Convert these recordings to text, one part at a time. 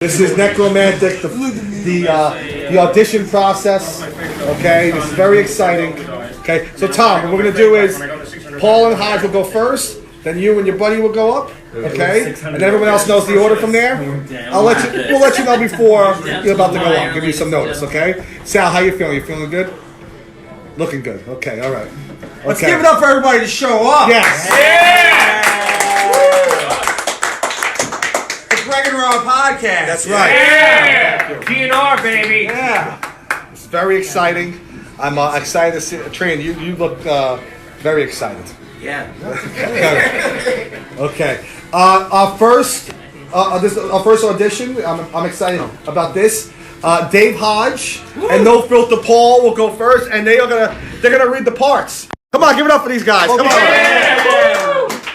This is Necromantic, the audition process. Okay, this is very exciting. Okay, so Tom, what we're gonna do is Paul and Hodge will go first, then you and your buddy will go up. Okay, and everyone else knows the order from there. We'll let you know before you're about to go up. Give you some notice. Okay, Sal, how you feeling? You feeling good? Looking good. Okay, all right. Okay. Let's give it up for everybody to show up. Yes. Yeah. Podcast. That's right. Yeah. DNR, baby. Yeah. It's very exciting. I'm excited to see Tran. You look very excited. Yeah. Okay. Our first audition. I'm excited about this. Dave Hodge and No Filter Paul will go first, and they're gonna read the parts. Come on, give it up for these guys. Come on.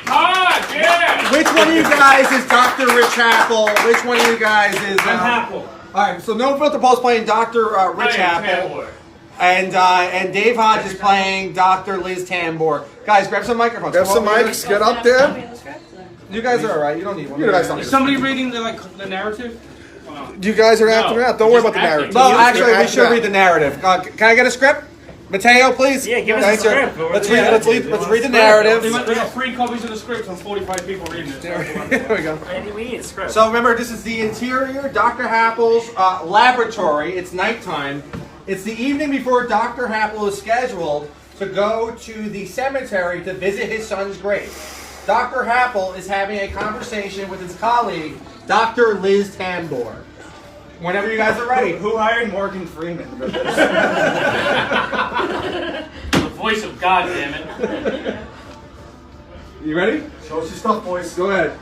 Hodge, yeah. Which one of you guys is Dr. Rich Apple? Which one of you guys is? I'm Apple. All right. So No Filter Paul's playing Dr. Rich Apple, and Dave Hodge is playing Dr. Liz Tambor. Guys, grab some microphones. Grab some mics. Get up there. You guys are all right. You don't need one. You guys don't Is somebody reading the narrative? You guys are acting out. Don't worry about the narrative. No, actually, we should read the narrative. Can I get a script? Mateo, please. Yeah, give us a script. Let's read the narrative. We got 3 copies of the script and 45 people reading it. There we go. We need a script. So remember, this is the interior, Dr. Happel's laboratory. It's nighttime. It's the evening before Dr. Happel is scheduled to go to the cemetery to visit his son's grave. Dr. Happel is having a conversation with his colleague, Dr. Liz Tambor. Whenever you guys are ready. Who hired Morgan Freeman for this? The voice of God, damn it. You ready? Show us your stuff, boys. Go ahead.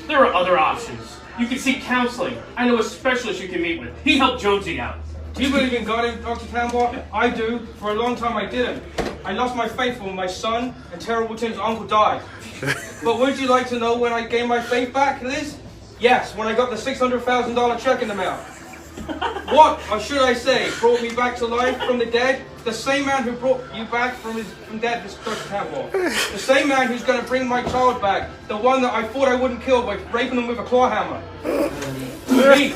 There are other options. You can seek counseling. I know a specialist you can meet with. He helped Jonesy out. Do you believe in God, Dr. Tambor? I do. For a long time I didn't. I lost my faith when my son and Terrible Tim's uncle died. But would you like to know when I gained my faith back, Liz? Yes, when I got the $600,000 check in the mail. What, or should I say, brought me back to life from the dead? The same man who brought you back from dead, Dr. Tambor. The same man who's going to bring my child back. The one that I thought I wouldn't kill by raping him with a claw hammer. Me.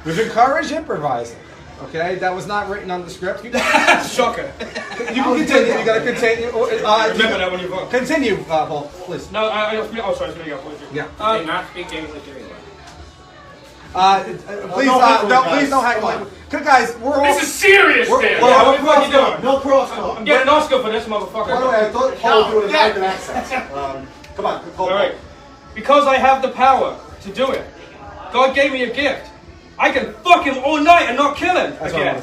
We've encouraged improvising. Okay, that was not written on the script. Shocker. You can continue. You gotta continue. Remember that when you vote. Continue, Paul, please. No, oh, sorry, it's going to go. Yeah. Not speak English anymore. Please don't hack like. Good guys, we're all. This is serious, man. What are you doing? No crosstalk. I'm getting an Oscar for this motherfucker. By the way, I thought Paul would do an American accent. Come on, Paul. All right. Because I have the power to do it. God gave me a gift. I can fuck him all night and not kill him again.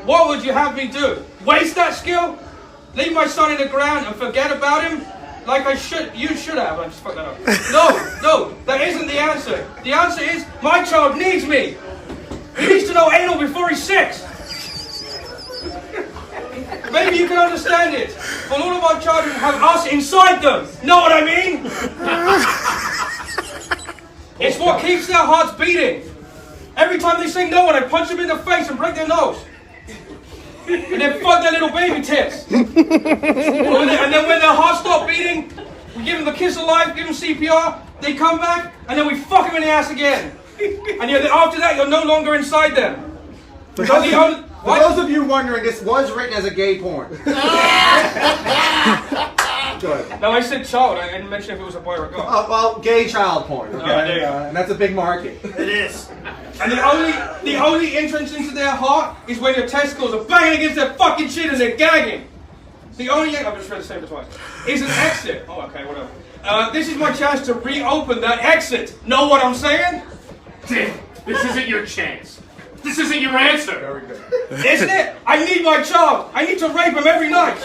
What would you have me do? Waste that skill? Leave my son in the ground and forget about him? Like you should have. I just fucked that up. No, that isn't the answer. The answer is, my child needs me. He needs to know anal before he's 6. Maybe you can understand it. But all of our children have us inside them. Know what I mean? It's what keeps their hearts beating. Every time they say no, and I punch them in the face and break their nose. And then fuck their little baby tits. And then when their hearts stop beating, we give them the kiss of life, give them CPR, they come back, and then we fuck them in the ass again. And after that, you're no longer inside them. For those of you wondering, this was written as a gay porn. Good. No, I said child. I didn't mention if it was a boy or a girl. Well, gay child porn. Okay? there you go. And that's a big market. It is. And the only entrance into their heart is when your testicles are banging against their fucking chin and they're gagging. The only I've just read the same twice. Is an exit. Oh, okay, whatever. This is my chance to reopen that exit. Know what I'm saying? Damn, this isn't your chance. This isn't your answer. Very good. Isn't it? I need my child. I need to rape him every night.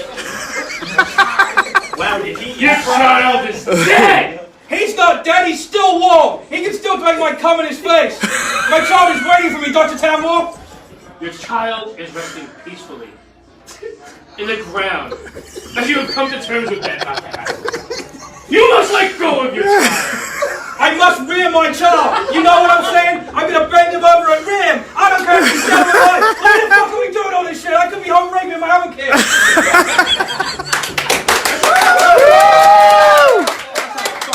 Wow, did he? Your child is dead. He's not dead. He's still warm. He can still take my cum in his face. My child is waiting for me, Dr. Tambor. Your child is resting peacefully in the ground as you have come to terms with that, Dr. Happel. You must let go of your child. I must rear my child. You know what I'm saying? I'm gonna bend him over and rear him. I don't care if he's 7 or 9. Why the fuck are we doing all this shit? I could be home raping my other kid.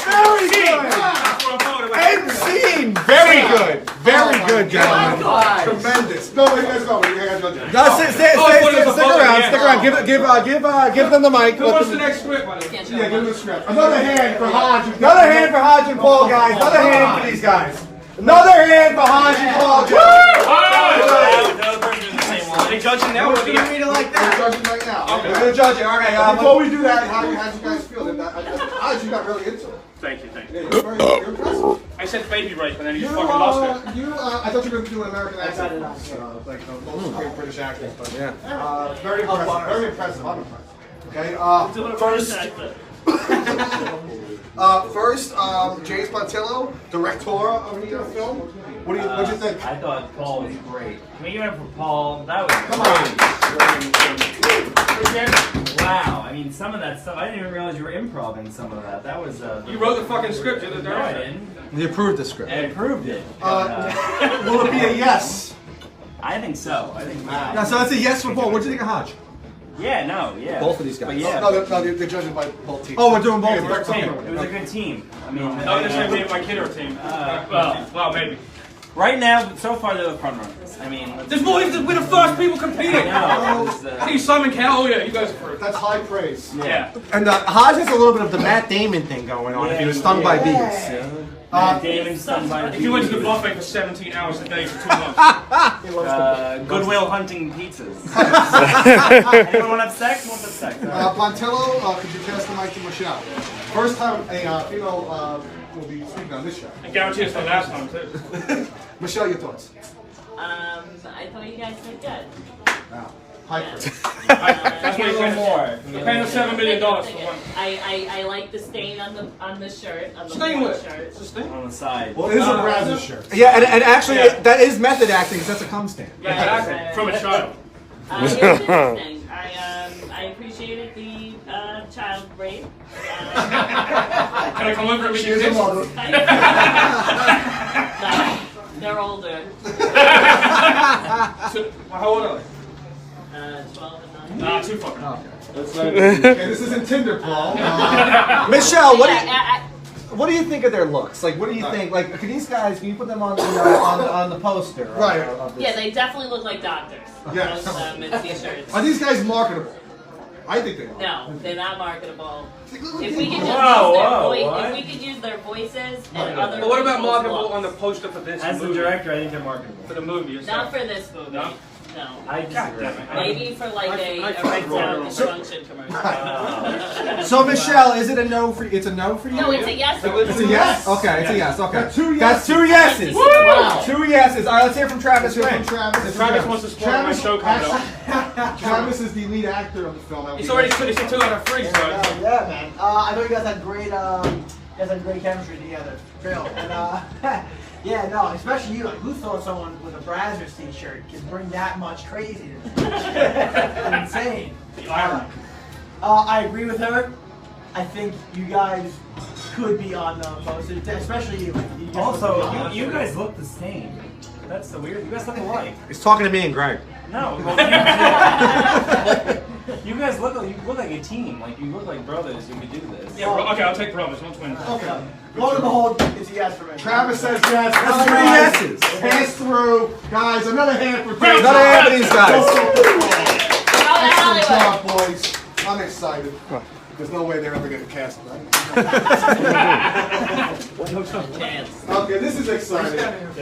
Very good. Very good, gentlemen. Tremendous. No, you guys go. You guys go. No, stick around. Give them the mic. Who wants the next script, by the way? Yeah, give them the script. Another hand for Hodge. Another hand for Hodge and Paul, guys. Another hand for these guys. Another hand for Hodge and Paul. Are they judging now? Or do you read it like that? We're judging right now. We're gonna judge it. All right. Before we do that, how do you guys feel? Hodge, you got really into it. Thank you. Yeah, you're impressive. I said baby rape, and then you You, fucking lost it. I thought you were going to do an American accent. Like most great British actors, but yeah. Very impressive. Very impressive. I'm impressed. Okay. First, James Pontillo, director of the film. What'd you think? I thought Paul was great. Can we give it up for Paul? That was wow. I mean, some of that stuff, I didn't even realize you were improv-ing some of that. That was You wrote the fucking script, you're the No, I director. didn't. You approved the script. I approved it. Will it be a yes? I think so. I think Yeah, so that's a yes for Paul. What do you think of Hodge? yeah, Both of these guys. But yeah. No, they're judging by both teams. Oh, we're doing both. It was a team. It was a good team. I mean, No, this ain't me and my kid or team. Well, maybe. right now, so far they're the front runners. I mean, There's more. We're the first people competing. no, Hey, Simon Cowell. Oh yeah, you guys are first. That's high praise. Yeah. And Hodge has a little bit of the Matt Damon thing going on. If he was stung by bees. Damon stung by If you went to the buffet for 17 hours a day for 2 months. Goodwill hunting pizzas. Anyone want to have sex? Want to have sex? Pontillo, could you pass the mic to Michelle? First time a female will be speaking on this show. I guarantee it's the last time too. Michelle, your thoughts? I thought you guys did good. Wow. High praise. That's what he A little said. more. They're paying us $7 million for one. I like the stain on the shirt, on the Stain white with it. shirt. It's a stain. On the side. Well, it is a Brazzers shirt. Yeah, and actually, that is method acting because that's a cum stand. Yeah, exactly. From a child. It was interesting. I appreciated the child rape. Can I come over and read She your is a tips? mother. No, they're older. How old are they? 12 and 9. Nah, too fucking. Okay, this isn't Tinder, Paul. Michelle, Yeah, what do you think of their looks? Like, what do you think? Like, can these guys? Can you put them on the poster? Right. Of this? yeah, they definitely look like doctors. Yeah. Most of them in t-shirts. Are these guys marketable? I think they are. No, they're not marketable. If If we could just Whoa, use their what? if we could use their voices and other. But what about people's marketable looks. on the poster for this As the movie? director, I think they're marketable. For the movie Not itself. for this movie. No? No. I disagree. Maybe for like a right down dysfunction commercial. So Michelle, is it a no for you? It's a no for you? No, it's a yes. It's a yes. Okay, it's a yes. Okay. That's two That's yeses. 2 yeses. Wow. 2 yeses. All right, let's hear from Travis. From Grant. Travis. Travis wants to spoil my show coming up. Travis is the lead actor of the film. He's already finished 2 out of 3, so. Yeah, man. I know you guys had great chemistry together, Phil. And yeah, no, especially you. Like, who thought someone with a Brazzers t-shirt could bring that much crazy? Insane. The irony. I agree with her. I think you guys could be on the poster, especially you. You guys Also, would be on you the guys look the same. That's the weird. You guys look alike. He's talking to me and Greg. No, well, you guys look like a team. Like you look like brothers. You could do this. Yeah, bro, okay, I'll take brothers, no twins. Okay. Lo and behold, it's a yes for me. Travis says yes. That's 3 yeses. Pass through. Guys, another hand for Travis. Another hand for these guys. Excellent job, boys. I'm excited. There's no way they're ever going to cast it, Chance. Okay, this is exciting.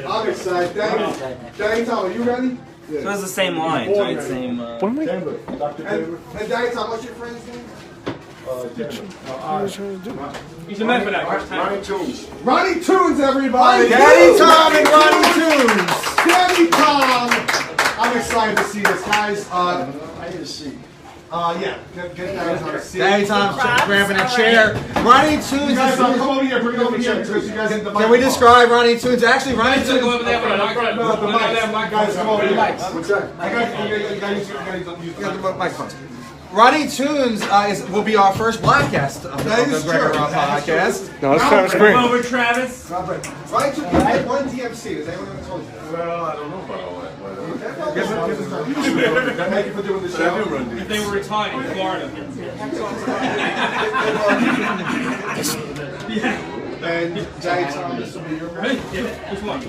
I'm excited. Danny Tom, are you ready? So it's the same lines, right? Same. Dr. And Danny Tom, what's your friend's name? He's a method actor. Ronnie Toons, everybody! Danny Tom and Ronnie Tunes. Danny Tom! I'm excited to see this, guys. I need a seat. Yeah, get Danny Tom a seat. Danny Tom's Props. grabbing a chair. Ronnie Tunes. You guys, is- come over here, bring it over here, because you guys get the Can we describe Ronnie Tunes? Actually, Ronnie He's gonna go Tunes. over there with a mic. No, the mics. Guys, come over here. What's that? I got you gotta use Yeah, the microphones. Ronnie Tunes will be our first black guest of That the is Gregor true. Raw podcast. No, it's Travis Come over, Travis. Ronnie Toons, you get one DMC. Has anyone ever told you? Well, I don't know about all that. Thank you for doing the I do show. run If they were retired in Florida. And Daddy Tom, this will be your room. Which one?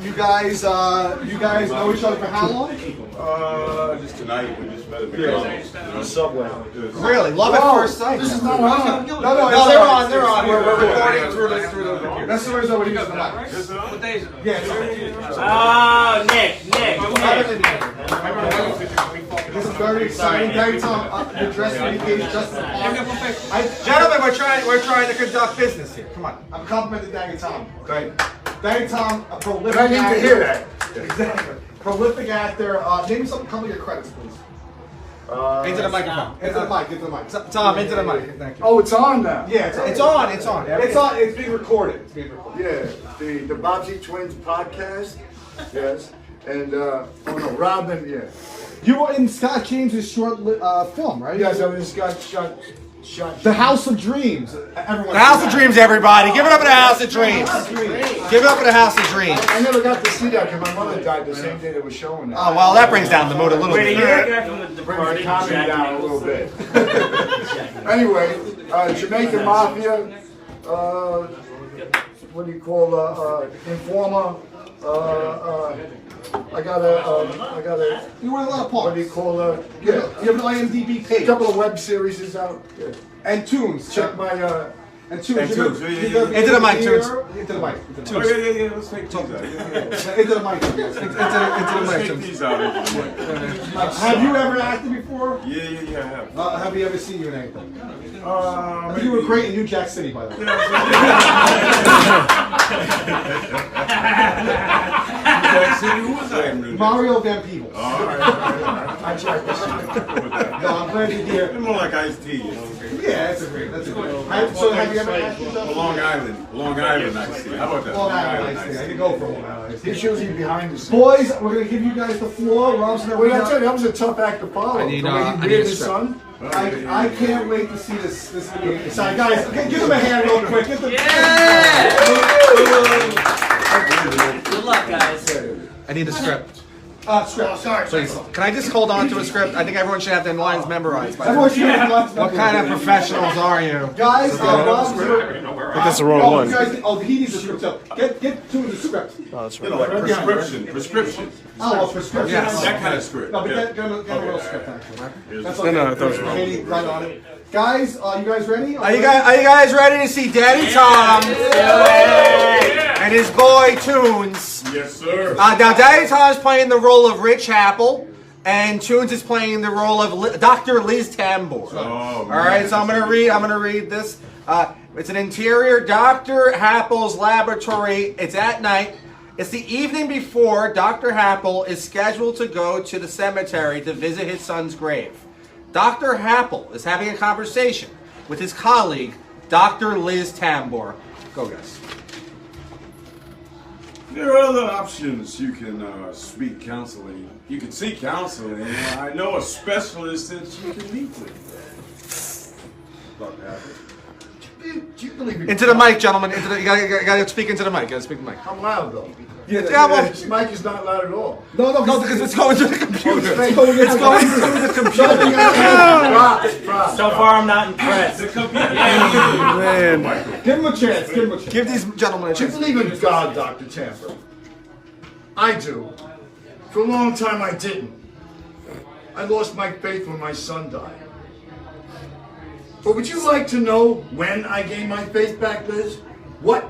You guys know each other for how long? Just tonight, we just met at McDonald's. Subway. Really? Love at first sight. This is not on. No, they're on. They're on. We're recording through the computer. That's the reason we use the mic. What day is it? Yeah, it's Oh, Nick. This is very exciting. Daddy Tom, the dress indicates just the part. Gentlemen, we're trying to conduct business here. Come on. I'm complimenting Daddy Tom. Okay. Daddy Tom, a prolific I need actor. to hear that. Exactly. Prolific actor. Name some couple of your credits, please. Into the microphone. Into the mic. Into the mic. Tom, into the mic. Thank you. Oh, it's on now. Yeah, It's on. It's on. It's being recorded. It's being recorded. Yeah, the Bobsy Twins podcast. Yes. And, Robin, yeah. You were in Scott James's short film, right? Yes, I just got shot. The House of Dreams. Everyone. The House of Dreams, everybody. Give it up for the House of Dreams. Give it up for the House of Dreams. I never got to see that because my mother died the same day they were showing that. Oh, well, that brings down the mood a little Wait, bit. you're the guy from the Brings the Departed. comedy down a little bit. Anyway, Jamaican Mafia, what do you call, Informer, I got a, You were in a lot of what do you parts. call, You have an IMDb a page. couple of web series is out. Yeah. And tunes. Check my, And tunes. And You tunes, know- yeah, you yeah, know- yeah. Into the mic, Into tunes. the mic. Into the Oh, mic. yeah, let's take these out. Into the mic. Let's take these out. Have you ever acted before? Yeah, I have. Have you ever seen you in anything? You were great in New Jack City, by the way. Who was that? Mario Van Peebles. I tried this. No, I'm glad you're here. More like iced tea, you know. Yeah, that's a great. So have you ever acted before? Long Island iced tea. How about that? Long Island Iced Tea. I could go for Long Island Iced Tea. He's usually behind the scenes. Boys, we're gonna give you guys the floor. Rob's gonna Well, read I tell out. you, that was a tough act to follow. I need, The way I he need reared a his script. son. I can't wait to see this video. Sorry, guys. Okay, give them a hand real quick. Give them. Good luck, guys. I need a script. Script. Sorry. Please. Can I just hold on to a script? I think everyone should have their lines memorized. Everyone should have lots of What kind of professionals are you? Guys, Rob's gonna. That's the wrong one. He needs a script. So get to the script. Oh, that's You know, right. like prescription. Oh, a prescription. Yes. That kind of script. No, but Yeah. get a real script actually. That's No, I thought it was wrong. Katie, right on it. Guys, are you guys ready? Are you guys ready to see Daddy Tom and his boy Tunes? Yes, sir. Now Daddy Tom is playing the role of Rich Apple, and Tunes is playing the role of Dr. Liz Tambor. Oh, All right, so I'm gonna read this. It's an interior Dr. Happel's laboratory. It's at night. It's the evening before Dr. Happel is scheduled to go to the cemetery to visit his son's grave. Dr. Happel is having a conversation with his colleague, Dr. Liz Tambor. Go, guys. There are other options you can seek counseling. You can seek counseling. I know a specialist that you can meet with. Dr. Apple. Do you believe in Into the mic, gentlemen. You gotta speak into the mic. You gotta speak in the mic. I'm loud though. Yeah, well, This mic is not loud at all. no, because it's going to the computer. It's going to the computer. Props. So far, I'm not impressed. Man. Give him a chance. Give him a chance. Give these gentlemen a Do you chance. believe in God, Dr. Tamper? I do. For a long time, I didn't. I lost my faith when my son died. But would you like to know when I gained my faith back, Liz? What?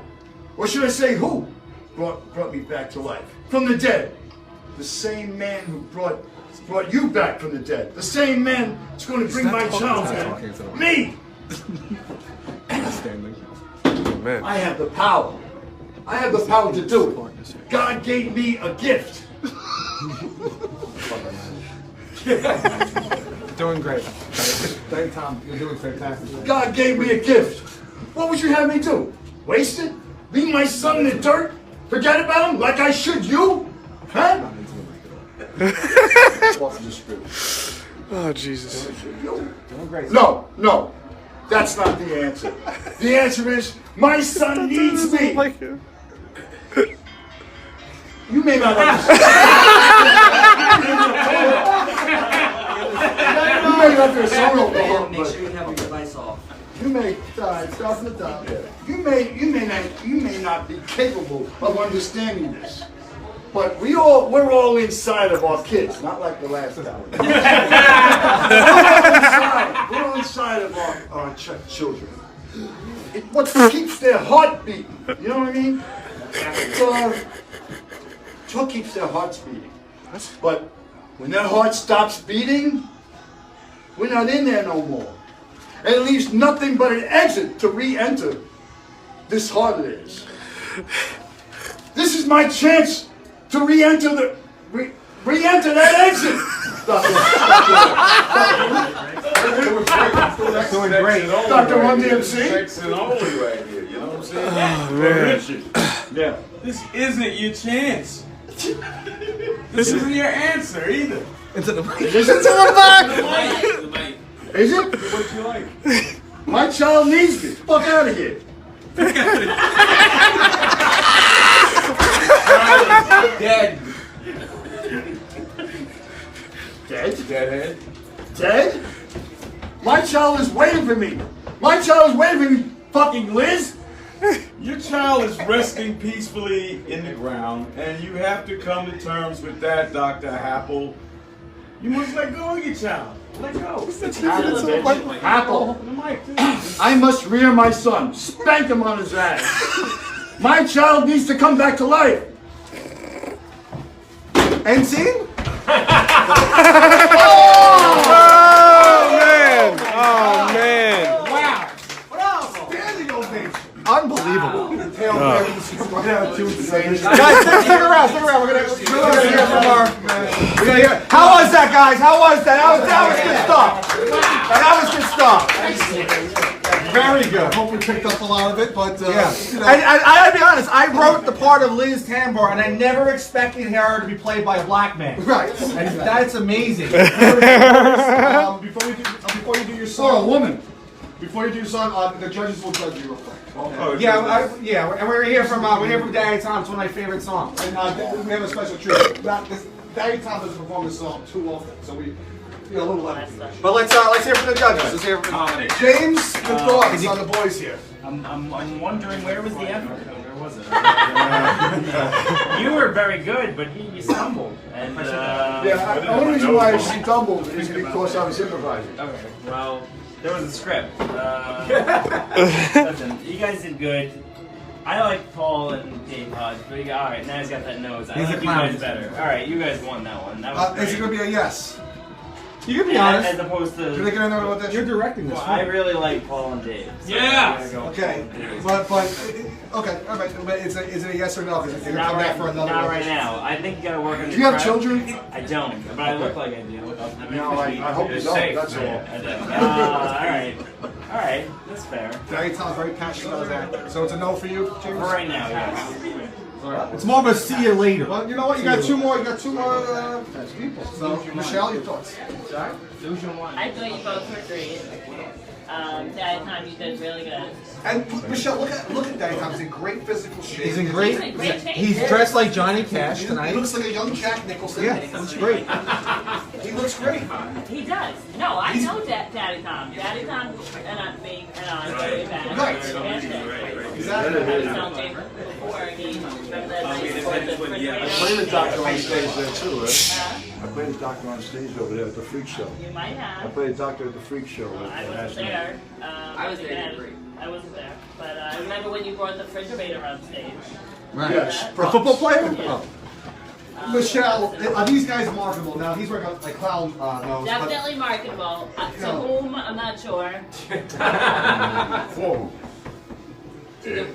Or should I say who brought me back to life? From the dead. The same man who brought you back from the dead. The same man who's going to bring my child back. Me! Man. I have the power. I have the power to do it. God gave me a gift. Doing great. Thank you, Tom. You're doing fantastic. God gave me a gift. What would you have me do? Waste it? Leave my son in the dirt? Forget about him like I should you? Huh? Oh, Jesus. No. That's not the answer. The answer is my son needs me. Like it. You may not understand. You may not understand. Make sure you have your device off. start from the top. You may not be capable of understanding this, but we're all inside of our kids, not like the last time. We're all inside of our children. What keeps their heart beating? You know what I mean? It's what keeps their hearts beating. But when their heart stops beating, we're not in there no more. And it leaves nothing but an exit to re-enter this heart of theirs. This is my chance to re-enter that exit. Doing great. Dr. Run DMC? Oh, man. Yeah. This isn't your chance. This isn't your answer either. Is it? The mic. Is it? What you like? My child needs me. Fuck out of here. Dead. Dead? Deadhead. Dead? My child is waiting for me. My child is waiting for me, fucking Liz. Your child is resting peacefully in the ground, and you have to come to terms with that, Dr. Happel. You must let go of your child. Let go. Apple. I must rear my son. Spank him on his ass. My child needs to come back to life. End scene? Oh, man. Wow. Standing ovation. Unbelievable. Guys, stick around. We're gonna hear from our. How was that, guys? How was that? That was good stuff. Very good. Hope we picked up a lot of it, but Yeah. you know. I gotta be honest, I wrote the part of Liz Tambor, and I never expected her to be played by a black man. Right. And that's amazing. Before you do your song, Or a woman. Before you do your song, the judges will judge you real quick. Yeah, and we're here from Daddy Tom. It's one of my favorite songs. And we have a special treat. Daddy Tom doesn't perform this song too often, so we a little left. But let's hear from the judges. Let's hear from James, your thoughts on the boys here? I'm wondering where was the effort? Where was it? You were very good, but you stumbled. And The only reason why I stumbled is because I was improvising. okay, well, there was a script. Listen, you guys did good. I like Paul and Dave Hodge, but all right, now he's got that nose. I like you guys better. All right, you guys won that one. That was great. Is it going to be a yes? You can be honest. As opposed to. Do they get another audition? You're directing this. Well, I really like Paul and Dave. So Yeah! I'm gonna go with Okay, Paul and Dave. but okay, all right. But is it a yes or no? Is it going to Not come back for right, another not right audition? now. I think you gotta work on Do your you have craft. children? I don't, but I look like I do. No, I hope you don't. That's all. All right, that's fair. Daddy Tom's very passionate about that. So it's a no for you, James? For right now, yes. It's more of a see you later. Well, you know what? You got two more people. So, Michelle, your thoughts? I thought you both were great. That time you did really good. And Michelle, look at Daddy Tom. He's in great physical shape. He's in great. He's in great shape. He's dressed like Johnny Cash He tonight. looks like a young Jack Nicholson. Yeah, he looks great. He looks great. He does. No, I know Daddy Tom. Daddy Tom and I go way back. Right. Exactly. I was on tape before he remember that night before the refrigerator. I played the doctor on stage there too, right? Huh? I played the doctor on stage over there at the Freak Show. You might I have. played the doctor at the Freak Show. I wasn't there. I was there. I wasn't there. But I remember when you brought the refrigerator on stage. Yes. For a football player? Yeah. Michelle, are these guys marketable? Now he's wearing a clown nose. Definitely marketable. To whom, I'm not sure. Whoa. I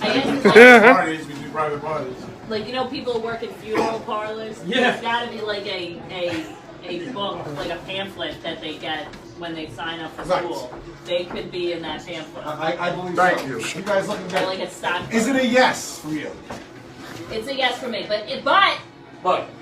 guess it's Parties, we do private parties. like you know, people who work in funeral parlors. Yeah. There's got to be like a book, like a pamphlet that they get when they sign up for school. They could be in that pamphlet. I believe Thank so. you. You guys looking Or good? like a stock. Is it a yes from you? It's a yes for me, but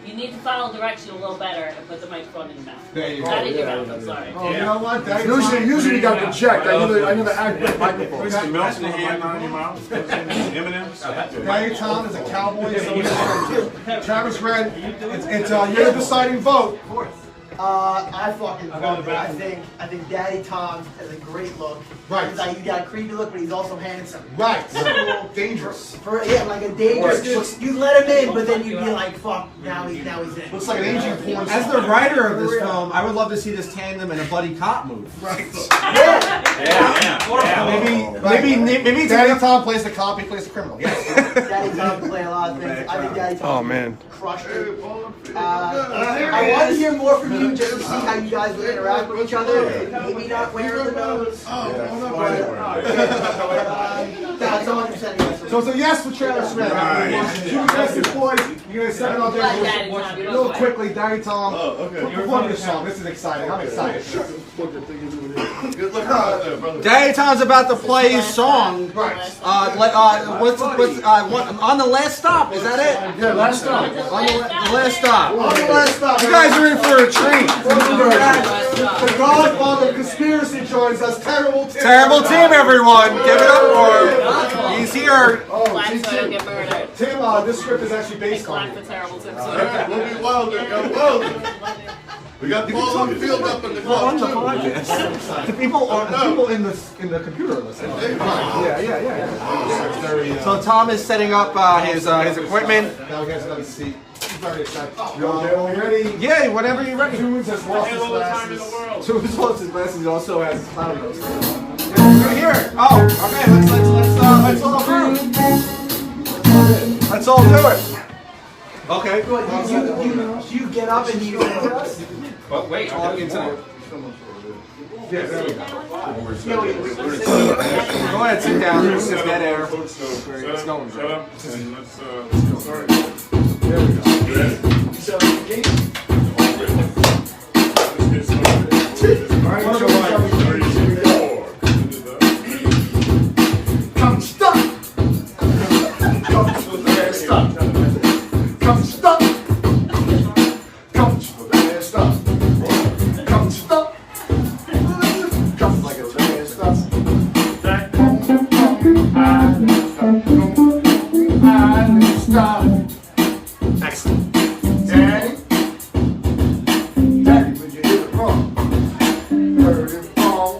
you need to follow direction a little better and put the microphone in your mouth. There you Not go. in your mouth. I'm sorry. Oh, you know what? Daddy Usually you got project. I never act with microphones. Put the milk in the hand, not in your mouth. M&M's. Daddy Tom is a cowboy. So Travis Red, you're the deciding vote. I fucking love it. I think Daddy Tom has a great look. Right. He's like, he's got a creepy look, but he's also handsome. Right. So, Dangerous. like a dangerous. You let him in, but then you'd be like, fuck. Now he's in. Looks like an aging porn As star. the writer of this film, I would love to see this tandem in a buddy cop movie. Right. Maybe Daddy Tom plays the cop, he plays the criminal. Yes. Daddy Tom can play a lot of things. I think Daddy Tom Oh, man. crushed it. I want to hear more from you just to see how you guys would interact with each other. Maybe not wearing the nose. That's 100% yes. So it's a yes for Travis Smith. Two yeses, boys. You're going to send it out there. Real quickly, Daddy Tom. Perform the song. This is exciting. I'm excited. Good luck out there, brother. Daddy Tom's about to play his song. On the last stop? Is that it? Yeah, last stop. On the last stop. On the last stop. You guys are in for a treat. The godfather of conspiracy joins us. Terrible Tim. Terrible Tim, everyone. Give it up for him. He's here. Oh, Black see, so I don't get murdered. Tim, this script is actually based on Black you. for terrible Tim. Alright, we'll be wilder. Got wilder. We got Paul on the field up in the club too. The people in the computer are listening. Yeah. So Tom is setting up his equipment. Now we guys got a seat. He's very excited. You okay, ready? Yeah, whenever you're ready. Tunes has lost his All the time in the glasses. world. Tunes lost his glasses. He also has his cloud nose. We're here. Oh, okay. Let's all do. Let's all do it. Okay. Do you get up and you for us? But wait, I'll get to Yeah, there we go. Go ahead, sit down. It's dead air. It's going. Shut up. And let's start. There we go. Let's get started. Come stop. Come to the last stop. Come stop. Come to the last stop. Come stop. Come like a last stop. I stop. Excellent. Daddy, Daddy, when you hit it wrong, heard it wrong,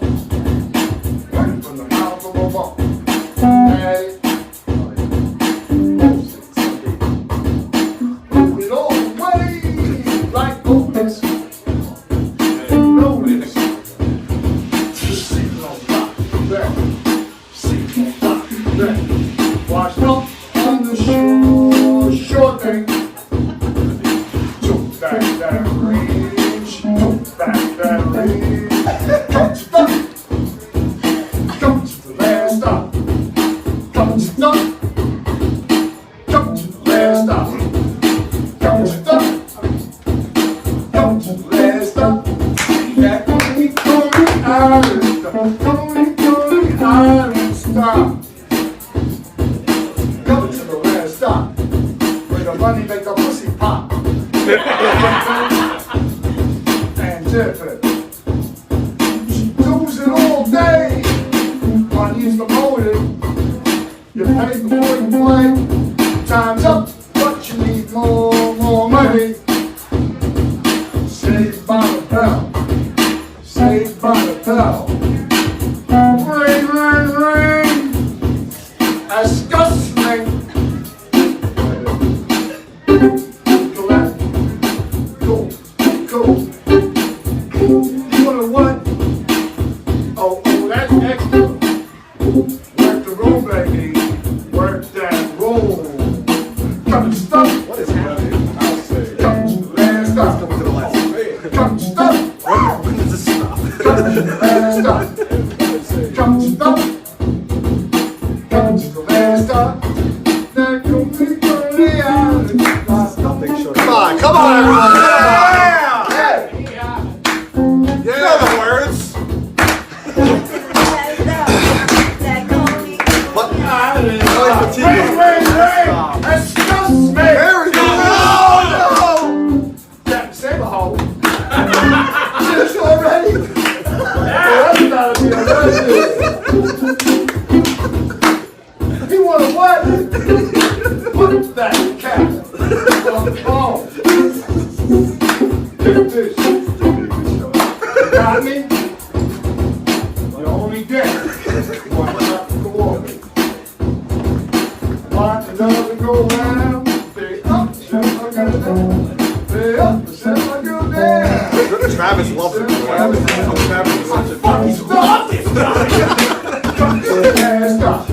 right from the mouth of a ball. Daddy, move it all the way like Otis. Notice, sitting on top of the bed, sitting on top of the bed, washed up on the shore, shorten. Took back that range, took back that range. Come stop, come to the last stop. Come stop, come to the last stop. Come stop, come to the last stop. That Coney Island stop, Coney Island stop. Come to the last stop, where the money make a pussy pop. And different. She does it all day. Money's the motive. You pay before you play. Time's up, but you need more money. Saved by the bell. Saved by the bell. Ring, ring, ring. That's disgusting. Go. You wanna what? Oh, that's extra. Work the roll, baby. Work that roll. Come stop. What is happening? I'll say. Come to the last stop. Coming to the last. Come stop. When does this stop? Come to the last stop. Come stop. Come to the last stop. Now come to the island. Come on, everyone. Yeah. You know the words. Ring. That's just me. There we go. No. Captain Saberhole. Just already. Well, that's gotta be a He wanna what? Put that cap on the phone. Get this. go round. Stay up, step my girl down. Stay up, step my girl down. Travis loves it. Travis is such a Fucking stop this guy. Stop.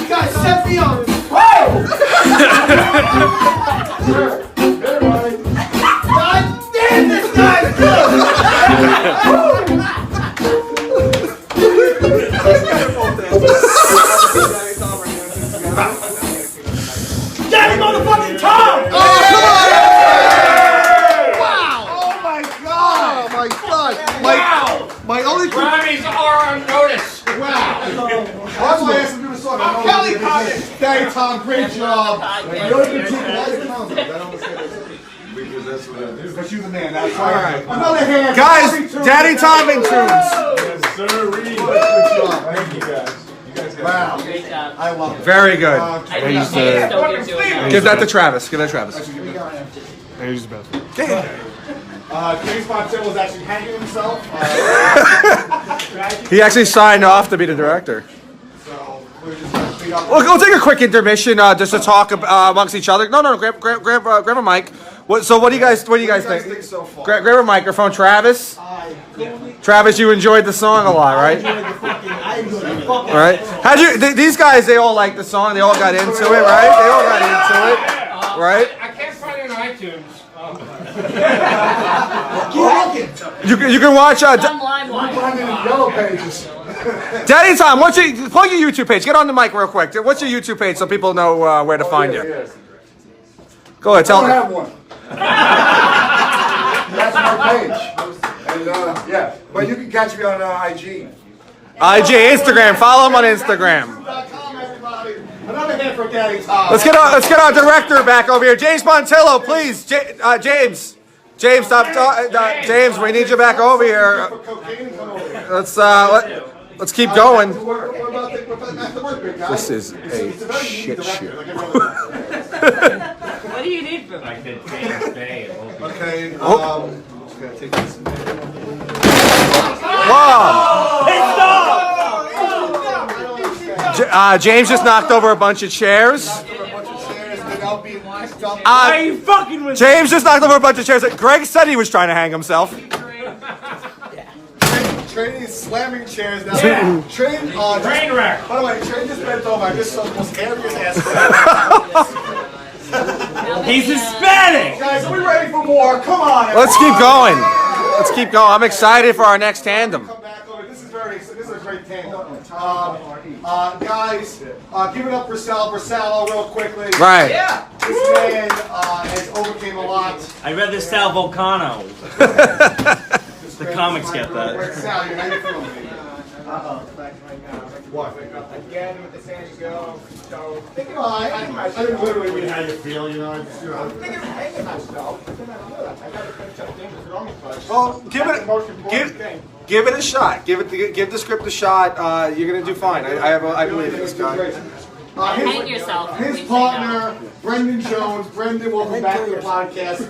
Guys, set me on. God damn, this guy's good. Daddy motherfucking Tom! Oh my god! Oh my god! My only Grammys are on notice. wow! That's why I asked him to do the song. I'm Kelly Condon. Thank Tom, great job. You're the team. Why is it Tom? I don't understand. Because that's what I do. But you're the man. That's all right. Another hand, guys. Daddy Tom and tunes. Yes, sir. Good job. Thank you guys. You guys got Wow. Great job. I love it. Very good. I think I still give you a Give that to Travis. Give that to Travis. James Montill was actually hanging himself. He actually signed off to be the director. So we're just gonna speed up. We'll take a quick intermission just to talk amongst each other. No, grab a mic. What do you guys think? So far? Grab a microphone, Travis. Travis, you enjoyed the song a lot, right? All right. How'd you? These guys, they all liked the song. They all got into it, right? They all got into it, right? I can't find it on iTunes. You can watch. on LimeWire. Yellow pages. Daddy Tom, plug your YouTube page. Get on the mic real quick. What's your YouTube page so people know where to find you? Yes. Go ahead, tell I don't them. have one. That's my page. And yeah, but you can catch me on IG. IG, Instagram. Follow him on Instagram. Everybody. Another hand for Daddy Tom. Let's get our director back over here, James Montillo, please. James, James, we need you back over here. Let's keep going. This is a shit show. What do you need from me? Like the James Bay. Okay. Just gonna take this. Whoa! James just knocked over a bunch of chairs. Are you fucking with James just knocked over a bunch of chairs. Greg said he was trying to hang himself. Train is slamming chairs down. Train wreck. By the way, Train just bent over. I just saw the most hairiest ass. He's Hispanic! Guys, are we ready for more? Come on. Let's keep going. Let's keep going. I'm excited for our next tandem. Come back over. This is a great tandem. Guys, give it up for Sal Bersallo real quickly. Right. Yeah. This man has overcame a lot. I'd rather Sal Volcano. The comics get that. Sal, how you feeling, baby? What? Again with the San Diego. So I didn't literally mean how you feel, you know. I'm thinking of hanging myself. But then I realized I got to finish up things with Roman Clutch. Well, give it a shot. Give the script a shot. You're gonna do fine. I believe in this guy. Hang yourself. His partner, Brendan Jones. Brendan, welcome back to the podcast.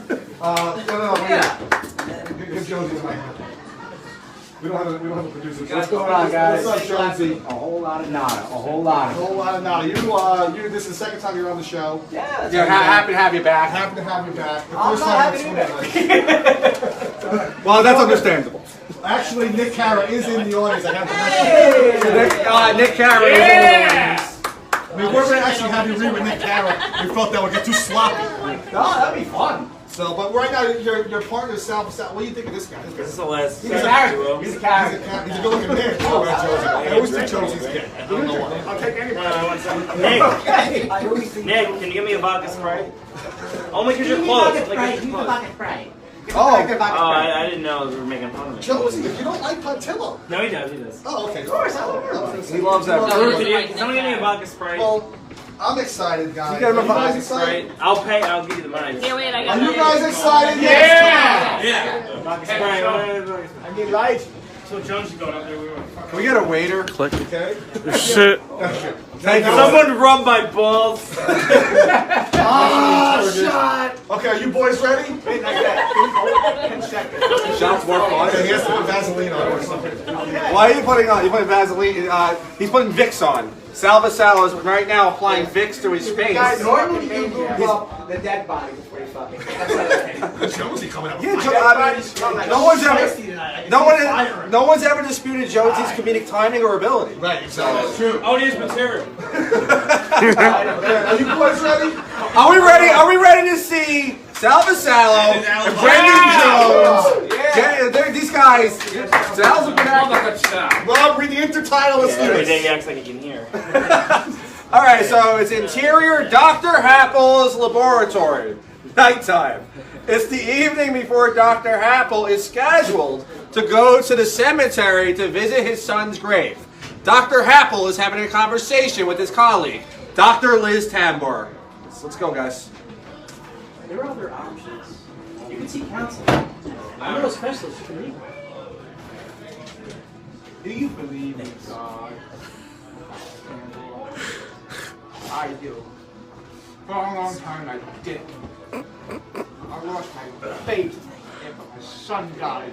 Give Jonesy the mic. We don't have a producer. What's going on, guys? What's up, Jonesy? A whole lot of nada. A whole lot. A whole lot of nada. This is the second time you're on the show. Yeah. Happy to have you back. Happy to have you back. The I'm first not time happy to be back. Well, that's understandable. Actually, Nick Cara is in the audience. I have to mention. Nick Cara is in the audience. We were going to actually have you read with Nick Cara. We felt that would get too sloppy. No, that'd be fun. So, but right now, your partner is Sal. What do you think of this guy? This is the last. He's a character. He's a character. He's a good-looking man. I always think Josie's gay. I don't know why. I'll take anybody. Nick, can you give me a vodka Sprite? Only because you're close. Like, you're close. I didn't know we were making fun of me. Josie, if you don't like Pontillo. No, he does. Oh, okay. Of course, I love him. He loves that. Can someone give me a vodka Sprite? Well, I'm excited, guys. You got him a Are you guys vodka excited? Sprite. I'll pay. I'll give you the money. Here, wait, I got Are you it. guys excited? Yeah. Vodka Sprite. I mean, right? So Jones is going up there. We were. Can we get a waiter? Okay. Shit. Thank you. Someone rub my balls. are you boys ready? Wait, not yet. 10 seconds. Shots more fun. Okay, he has to put Vaseline on or something. Why are you putting on? You putting Vaseline? He's putting Vicks on. Salvasalo is right now applying Vicks to his face. Guys, normally you move up the dead body before you fucking. That's Jonesy coming up. Yeah, no one's ever disputed Jonesy's comedic timing or ability. Right, exactly. True. Audience material. Are you boys ready? Are we ready? Are we ready to see Salvasalo and Brendan Jones? Yeah, these guys. Sal's a good Rob, read the intertitle. Let's do Every day this. he acts like he can hear. All right, so it's interior Dr. Happel's laboratory. Nighttime. It's the evening before Dr. Happel is scheduled to go to the cemetery to visit his son's grave. Dr. Happel is having a conversation with his colleague, Dr. Liz Tambor. Let's go, guys. There are other options. You can see counseling. I'm no specialist. You can read. Do you believe in God? I do. For a long time I did. I lost my faith after my son died.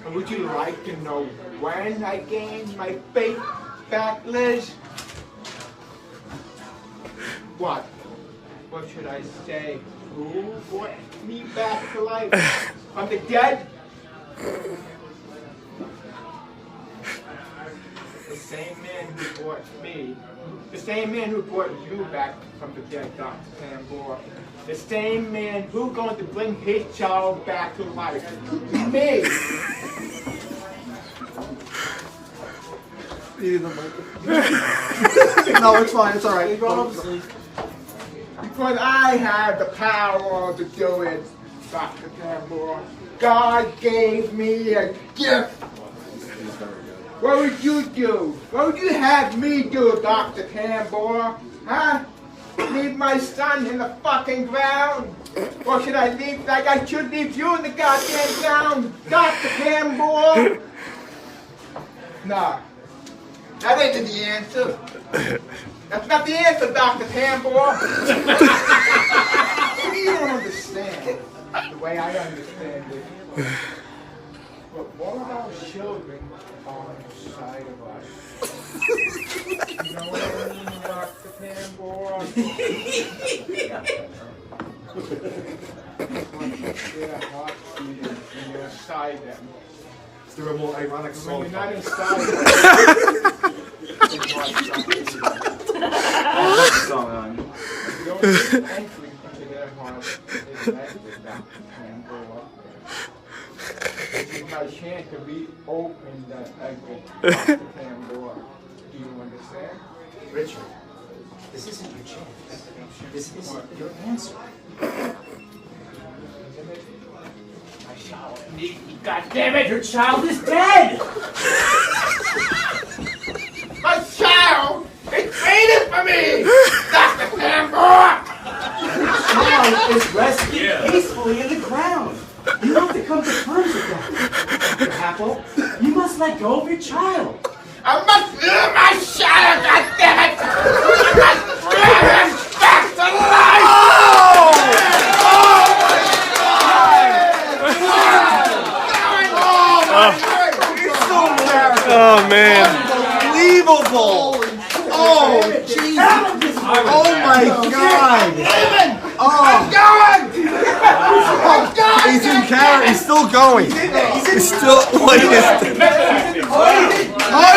And would you like to know when I gained my faith back, Liz? What? What should I say? Who brought me back to life? From the dead? The same man who brought me, the same man who brought you back from the dead, Dr. Tambor. The same man who's going to bring his child back to life. Me! No, it's fine. It's all right. Because I have the power to do it, Dr. Tambor. God gave me a gift. What would you do? What would you have me do, Dr. Tambor? Huh? Leave my son in the fucking ground? Or should I leave like I should leave you in the goddamn ground, Dr. Tambor? Nah. That ain't the answer. That's not the answer, Dr. Tambor. You don't understand the way I understand it. But all of our children are inside of us. You know what I mean, Dr. Tambor? Their heart beating when you're inside them. Is there a more ironic When song? you're not inside them, What's going on? the only entry into their heart is negative, Dr. Tambor. It's my chance to reopen that exit, Dr. Tambor. Do you understand? Richard, this isn't your chance. This isn't your answer. My child. God damn it! Your child is dead! My child is waiting for me! Dr. Tambor! Your child is resting peacefully in the ground. You have to come to terms with that. Dr. Happel, you must let go of your child. I must lose my child, goddammit! I must bring him back to life! Oh man. Unbelievable! Oh, Jesus! Oh my God! I'm going! I'm going! He's in character. He's still going. He's still like this.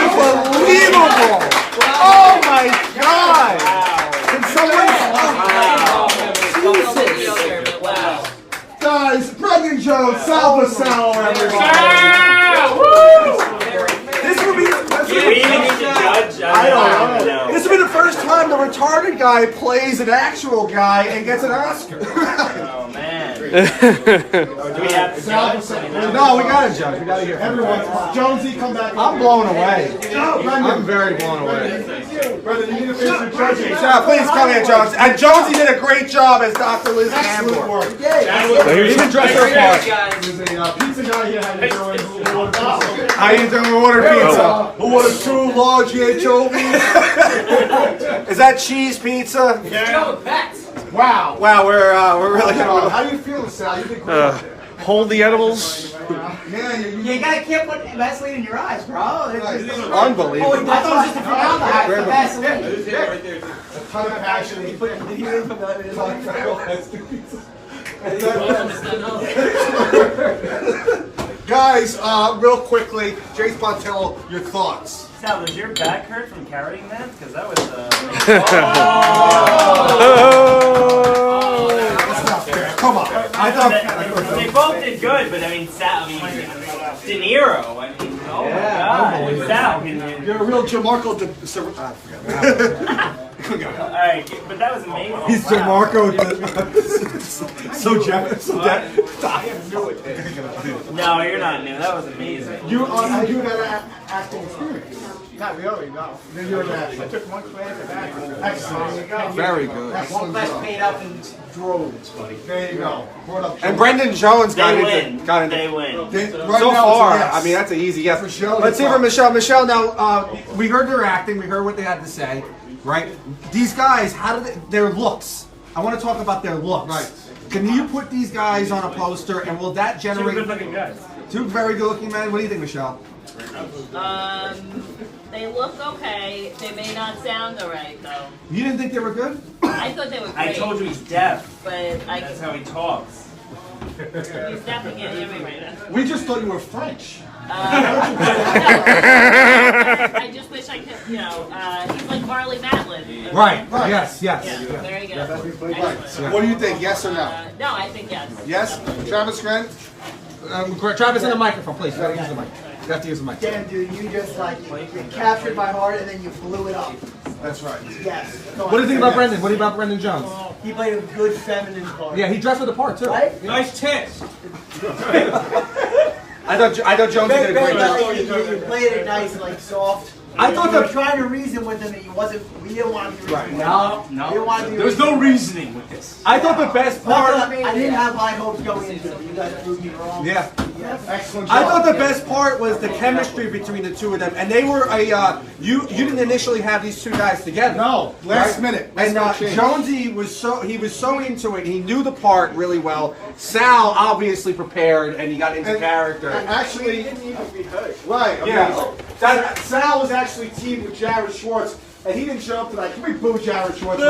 Unbelievable! Oh my God! Can someone? Guys, Brendan Jones, Salvasalo, everybody. This would be. Do we even need to judge? I don't know. This would be the first time the retarded guy plays an actual guy and gets an Oscar. Oh man. Do we have to judge? No, we gotta judge. We gotta hear Everyone, Jonesy, come back. I'm blown away. Brendan, I'm very blown away. Brendan, you need to finish your judging. Yeah, please come here, Jones. And Jonesy did a great job as Dr. Liz Excellent Tambor. work. Even dressed her part. There's a pizza guy here. How you doing? Who ordered pizza? How you doing? Order pizza. Who ordered 2 large anchovies? Is that cheese pizza? Go with pets. Wow. Wow, we're really How you feeling, Sal? You did great. Hold the edibles. Yeah, You can't put Vaseline in your eyes, bro. unbelievable. Oh, I thought it was just a formaldehyde for Vaseline. A ton of passion. You put Guys, real quickly, Jace Pontello, your thoughts. Sal, does your back hurt from carrying that? Because that was Come on. I thought they both did good, but I mean, Sal, De Niro. I mean, oh my God, Sal. You're a real Jamarco. Alright, but that was amazing. He's Jamarco. So jealous. I am new at this. No, you're not new. That was amazing. You got acting experience. Not really, no. Then you're an actor. I took one class of acting. Excellent. Very good. One class paid up in droves, buddy. There you go. And Brendan Jones got They into. win. Got into They win. Right so now, far, yes. I mean, that's an easy yes. Michelle, Let's see your from Michelle. Michelle, now, we heard their acting. We heard what they had to say, right? These guys, how did their looks? I want to talk about their looks. Right. Can you put these guys on a poster, and will that generate... Two good-looking guys. Two very good-looking men. What do you think, Michelle? They look okay. They may not sound alright though. You didn't think they were good? I thought they were great. I told you he's deaf. But That's how he talks. he's definitely getting me right now. We just thought you were French. I just wish I could, he's like Marley Matlin. Right. Yes. Yes. Yeah, very good. Right. What do you think? Yes or no? No, I think yes. Yes. Travis Grant. Travis, in the microphone, please. You gotta use the mic. You have to use the mic. Damn, dude, you just you captured my heart and then you blew it up. That's right. Yes. What do you think about Brendan? What do you think about Brendan Jones? He played a good feminine part. Yeah, he dressed for the part too. Right? Nice tits. I thought Jones did a great job. You played it nice and like soft. I thought you were the- trying to reason with him and we didn't want to be reasoning. No, We didn't want to be There was no reasoning with this. I thought the best part. I didn't have high hopes going into it. You guys proved me wrong. Yeah. Yes. Excellent. I job. thought the best part was the chemistry between the two of them, and they were you didn't initially have these two guys together. No, last right? minute. And Jonesy was so into it. He knew the part really well. Sal obviously prepared, and he got into character. Actually, Didn't even be heard. right. Yeah. Sal was actually teamed with Jared Schwartz, and he didn't show up tonight. Can we boo Jared Schwartz?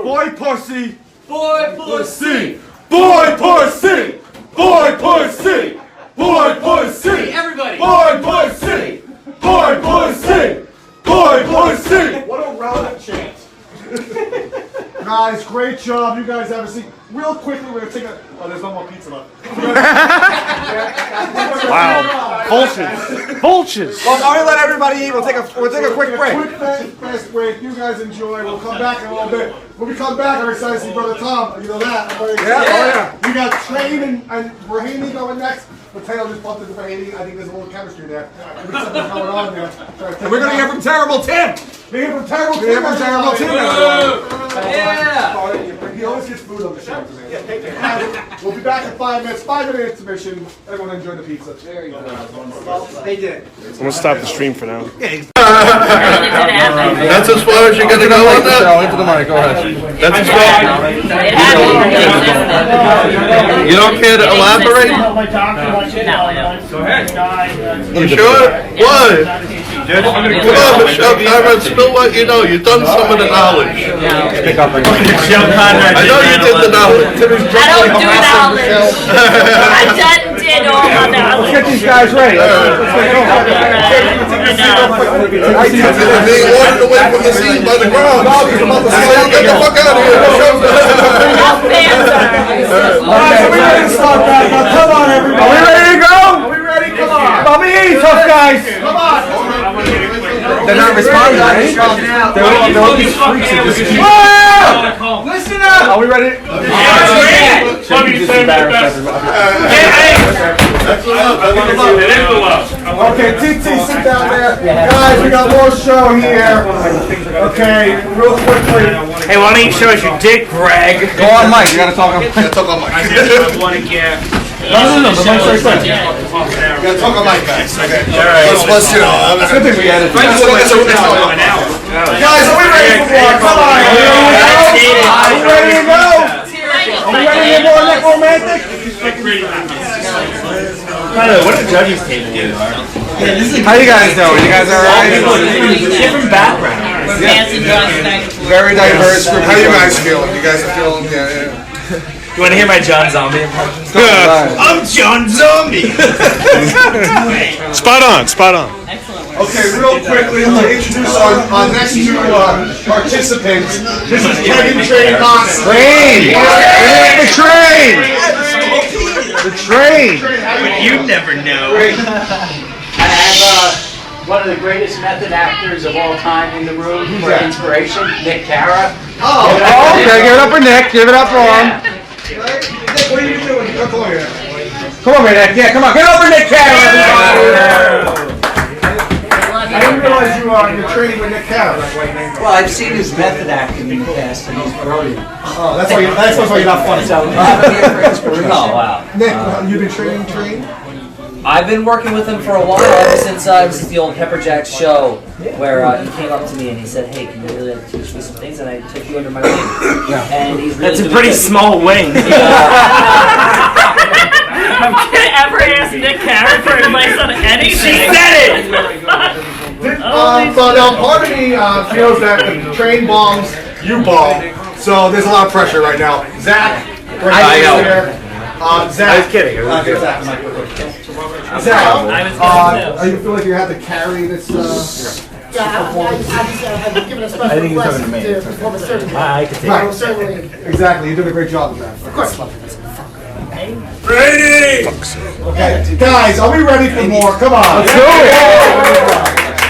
Boy pussy. Boy, pussy. Boy pussy. Boy pussy. Boy pussy. Everybody. Boy pussy. Boy pussy. Boy pussy. What a relevant chant. Guys, great job. You guys have a seat. Real quickly, we're gonna take a. Oh, there's no more pizza left. Wow. Vultures. Vultures. Well, I'm gonna let everybody eat. We'll take a quick break. Quick fast break. You guys enjoy. We'll come back in a little bit. When we come back, I'm excited to see Brother Tom. You know that. I'm very excited. Yeah. We got Train and Rahimi going next. Mateo just bumped into Rahimi. I think there's a little chemistry there. There's something going on there. And we're gonna hear from Terrible Tim. We hear from Terrible Tim. Hear from Terrible Tim. Yeah. He always gets food on the show. We'll be back in 5 minutes. 5-minute intermission. Everyone enjoy the pizza. There you go. They did. I'm gonna stop the stream for now. That's as far as you're gonna go on that? Into the mic. Go ahead. That's as far. You don't care to elaborate? Go ahead. You sure? What? Come on, Michelle Conrad, spill what you know. You've done some of the knowledge. I know you did the knowledge. I don't do knowledge. I did all my knowledge. Let's get these guys ready. They're being ordered away from the scene by the ground. Get the fuck out of here. Enough banter. Are we ready to start back up? Come on, everybody. Are we ready to go? Are we ready? Come on. Let me eat, tough guys. Come on. They're not responding, right? They're all these freaks at this game. Listen up. Are we ready? Okay, TT, sit down there. Guys, we got more show here. Okay, real quickly. Hey, why don't you show us your dick, Greg? Go on mic, you gotta talk on mic. Talk on mic. I want to get. No, the mic's right there. You gotta talk on mic, guys. Okay. Alright. Let's you know. Good thing we added. Guys, Guys, are we ready for more? Come on. judges' table we are. How you guys doing? You guys alright? Different backgrounds. We're dancing drums back and forth. Very diverse group. How you guys feeling? You guys are feeling? Yeah. You want to hear my John Zombie impression? I'm John Zombie. Spot on, spot on. Excellent work. Okay, real quickly, to introduce our next two participants. This is Kevin Train Honest. Train! The train! The train! You never know. I have one of the greatest method actors of all time in the room for inspiration, Nick Cara. Oh, okay, give it up for Nick. Give it up for him. What are you doing? Come on here. Come on, Nick. Yeah, come on. Get over Nick Cara. I didn't realize you're training with Nick Cara. Well, I've seen his method acting in the past, and he's brilliant. Oh, that's why you're not funny. So I'm here for inspiration. Oh, wow. Nick, you've been trained? I've been working with him for a while, ever since this is the old Pepper Jack show, where he came up to me and he said, "Hey, can you really teach me some things?" And I took you under my wing. Yeah. And he's really That's a pretty small wing. Ever ask Nick Cara for advice on anything? She said it! So now part of me feels that the train bombs, you bomb. So there's a lot of pressure right now. Zach, I know. Zach. I was kidding. Zach, I you feel like you have to carry this? Yeah, I've been given a special request to perform a certain I could take Right. certainly. Exactly, you did a great job with that. Of course. Ready? Okay, guys, are we ready for more? Come on. Let's do it.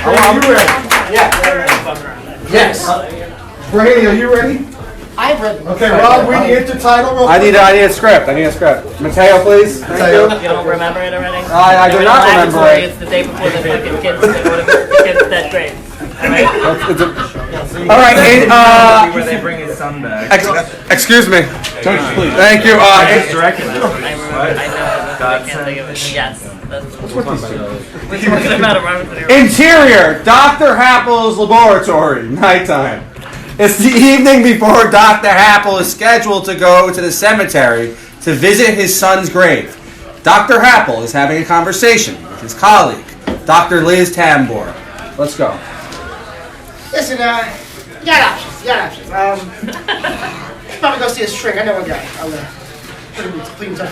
Are you ready? Yes. Brady, are you ready? I've read. Okay, Rob, read the intertitle real I quick. need a script. Mateo, please. Thank you. You don't remember it already? I do not remember Laboratory, it. It's the day before the fucking kids that go to the kids that grade. Alright? All right. Where they bring his son back. Excuse me. Thank you. I just directed it. I can't think of it. Yes. That's we're talking about a laboratory. Interior, Dr. Happel's laboratory, nighttime. It's the evening before Dr. Happel is scheduled to go to the cemetery to visit his son's grave. Dr. Happel is having a conversation with his colleague, Dr. Liz Tambor. Let's go. Listen, you got options. Probably go see a shrink. I know a guy. I'll clean him.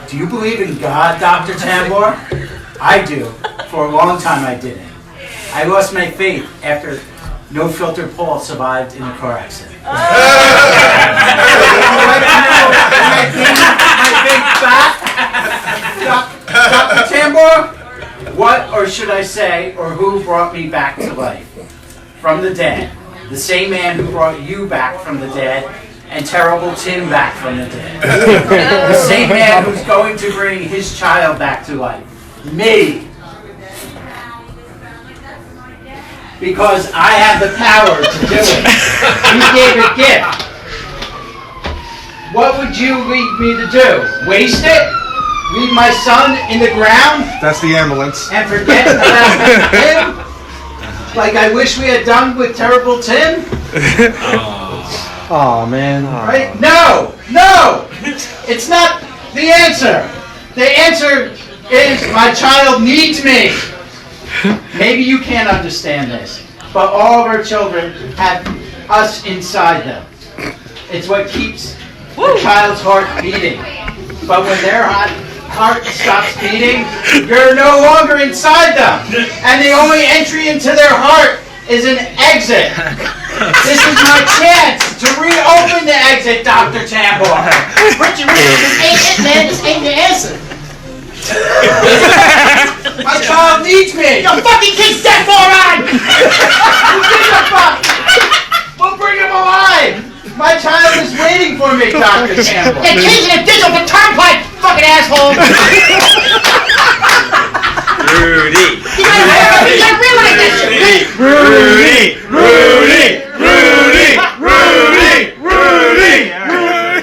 Do you believe in God, Dr. Tambor? I do. For a long time I didn't. I lost my faith after No Filter Paul survived in a car accident. Dr. Tambor, what or should I say, or who brought me back to life? From the dead. The same man who brought you back from the dead and Terrible Tim back from the dead. The same man who's going to bring his child back to life. Me. Because I have the power to do it. He gave a gift. What would you leave me to do? Waste it? Leave my son in the ground? That's the ambulance. And forget about him? Like I wish we had done with Terrible Tim? Oh man. Right? No! It's not the answer. The answer is my child needs me. Maybe you can't understand this, but all of our children have us inside them. It's what keeps the child's heart beating. But when their heart stops beating, you're no longer inside them. And the only entry into their heart is an exit. This is my chance to reopen the exit, Dr. Tambor. Richard, this ain't it, man. This ain't the answer. My child needs me. Your fucking kid's dead, moron! Who gives a fuck? We'll bring him alive. My child is waiting for me, Dr. Tambor. Your kid's in a ditch on the turnpike, fucking asshole! Rudy. You gotta realize that shit! Rudy.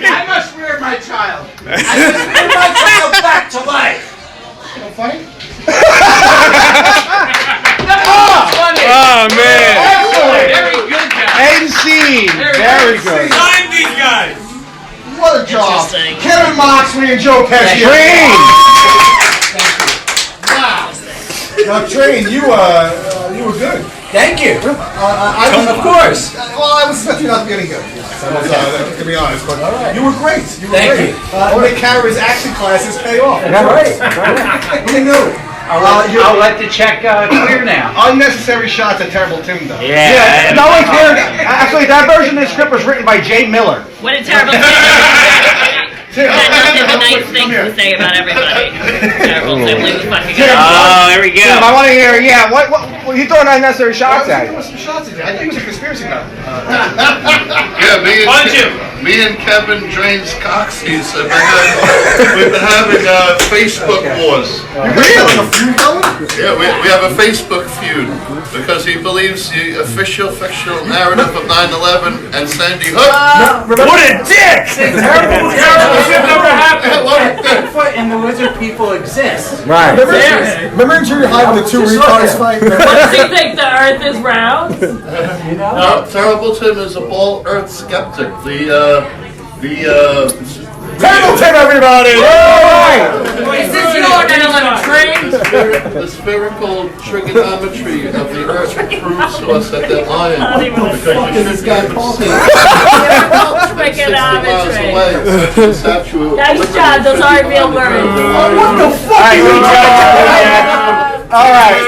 I must rear my child. I must bring my child back to life. Funny? Oh man. Excellent. Very good, guys. End scene. Very good. Sign these guys. What a job. Interesting. Kevin Moxley and Joe Pesci. Train. Now, Train, you were good. Thank you. Of course. Well, I was expecting you not to be any good. To be honest, but you were great. You were Thank great. One of Kara's action classes pay off. Right. We knew. I'll let the check clear now. Unnecessary shots at Terrible Tim, though. Yeah. No one cared. Actually, that version of the script was written by Jay Miller. What a terrible thing. That nothing but nice things to say about everybody. Terrible Tim, leave the fucking Oh, there we go. Tim, I want to hear. Yeah. What you throwing unnecessary shots at? Some shots at you. I think it was a conspiracy nut. Yeah, me and Kevin Drains Coxies have we've been having Facebook wars. Yeah, we have a Facebook feud because he believes the official fictional narrative of 9/11 and Sandy Hook. What a dick! Terrible should never happen. Bigfoot and the lizard people exist. Right. Remember in Junior High when the two retards fight? What does he think the Earth is round? No, Terrible Tim is a ball Earth skeptic. Terrible Tim, everybody! Is this your 9/11 train? The spherical trigonometry of the Earth proves to us that they're lying because you should be able to see 60 miles away. Nice job, those aren't real words. What the fuck? All right.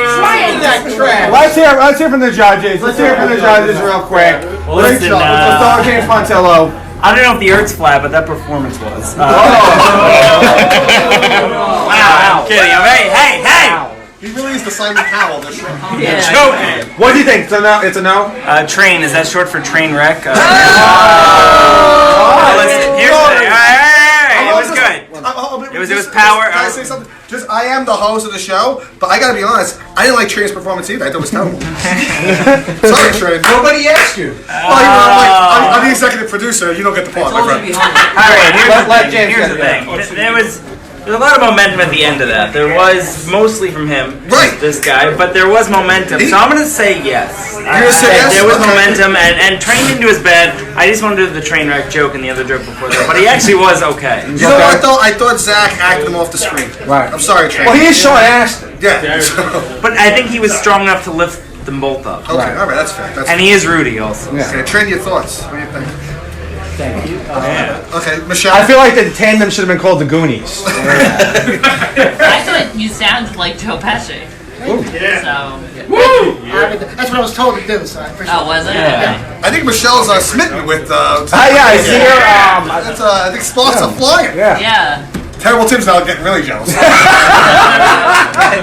Let's hear from the judges. Let's hear from the judges real quick. Great Listen, job. Let's start with James Montello. I don't know if the Earth's flat, but that performance was. Wow, kidding. Hey! He really is the Simon Cowell of this show. What do you think? It's a no? Train, is that short for train wreck? Listen, Oh! here's the thing. It was good. It was power. Can I say something? I am the host of the show, but I gotta be honest, I didn't like Train's performance either. I thought it was terrible. Sorry, Train. Nobody asked you. Well, I'm the executive producer. You don't get the part, my friend. Alright, here's the thing. There's a lot of momentum at the end of that. There was mostly from him, this guy, but there was momentum. So I'm gonna say yes. You're gonna say yes? There was momentum, and Train didn't do his bad. I just wanted to do the train wreck joke and the other joke before that, but he actually was okay. You know what though? I thought Zach acted him off the screen. Right. I'm sorry, Train. Well, he is Sean Astin. Yeah. But I think he was strong enough to lift them both up. Okay, all right, that's fair. And he is Rudy also. Yeah. Okay, Train, your thoughts. What do you think? Thank you. Okay, Michelle. I feel like the tandem should have been called the Goonies. I thought you sounded like Joe Pesci. So. Woo! That's what I was told to do, so I appreciate it. Oh, was it? Yeah. I think Michelle's smitten with. Yeah, I see her. That's, I think sparks are flying. Yeah. Terrible Tim's now getting really jealous.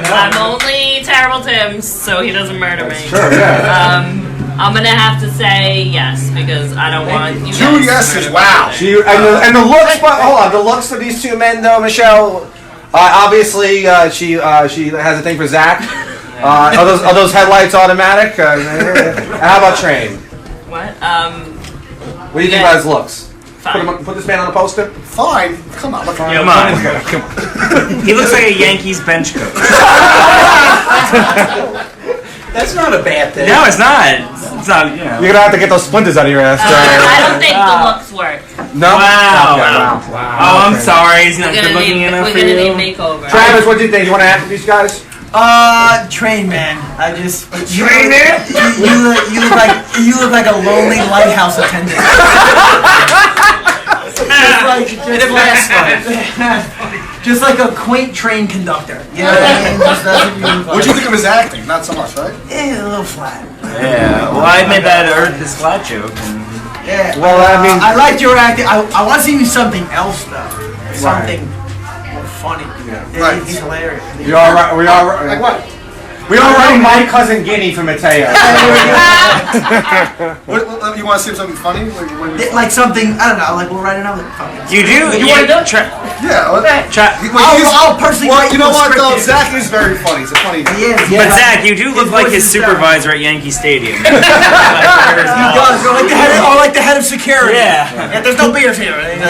I'm only Terrible Tim, so he doesn't murder me. Sure, yeah. I'm gonna have to say yes because I don't want you. Two yeses, wow. And the looks, but hold on, the looks of these two men, though, Michelle. Obviously, she has a thing for Zach. Are those headlights automatic? How about Train? What? What do you think about his looks? Fine. Put this man on a poster. Fine. Come on. Come on. He looks like a Yankees bench coach. That's not a bad thing. No, it's not. It's not. You know. You're gonna have to get those splinters out of your ass. I don't think the looks work. No. Wow. Oh, I'm sorry. He's not good looking enough for you. We're gonna need makeover. Travis, what do you think? You want to answer these guys? Train man. I just Train man. You look like a lonely lighthouse attendant. Just like a quaint train conductor. You know what I mean? That's what you look like. What'd you think of his acting? Not so much, right? Yeah, a little flat. Yeah. Well, I made that Earth is flat joke. Yeah. Well, I mean, I liked your acting. I want to see you something else though. Something more funny. Yeah. Right. He's hilarious. We all right. Like what? We all writing My Cousin Guinea for Mateo. What, you want to see something funny? Like something, I don't know, like we'll write another fucking. You do? You want to do it? Yeah. I'll personally Well, write you know what the though? script. Zach is very funny. He's a funny guy. He is. But Zach, you do look like his supervisor at Yankee Stadium. He does, or like the head of security. Yeah. There's no beers here. He's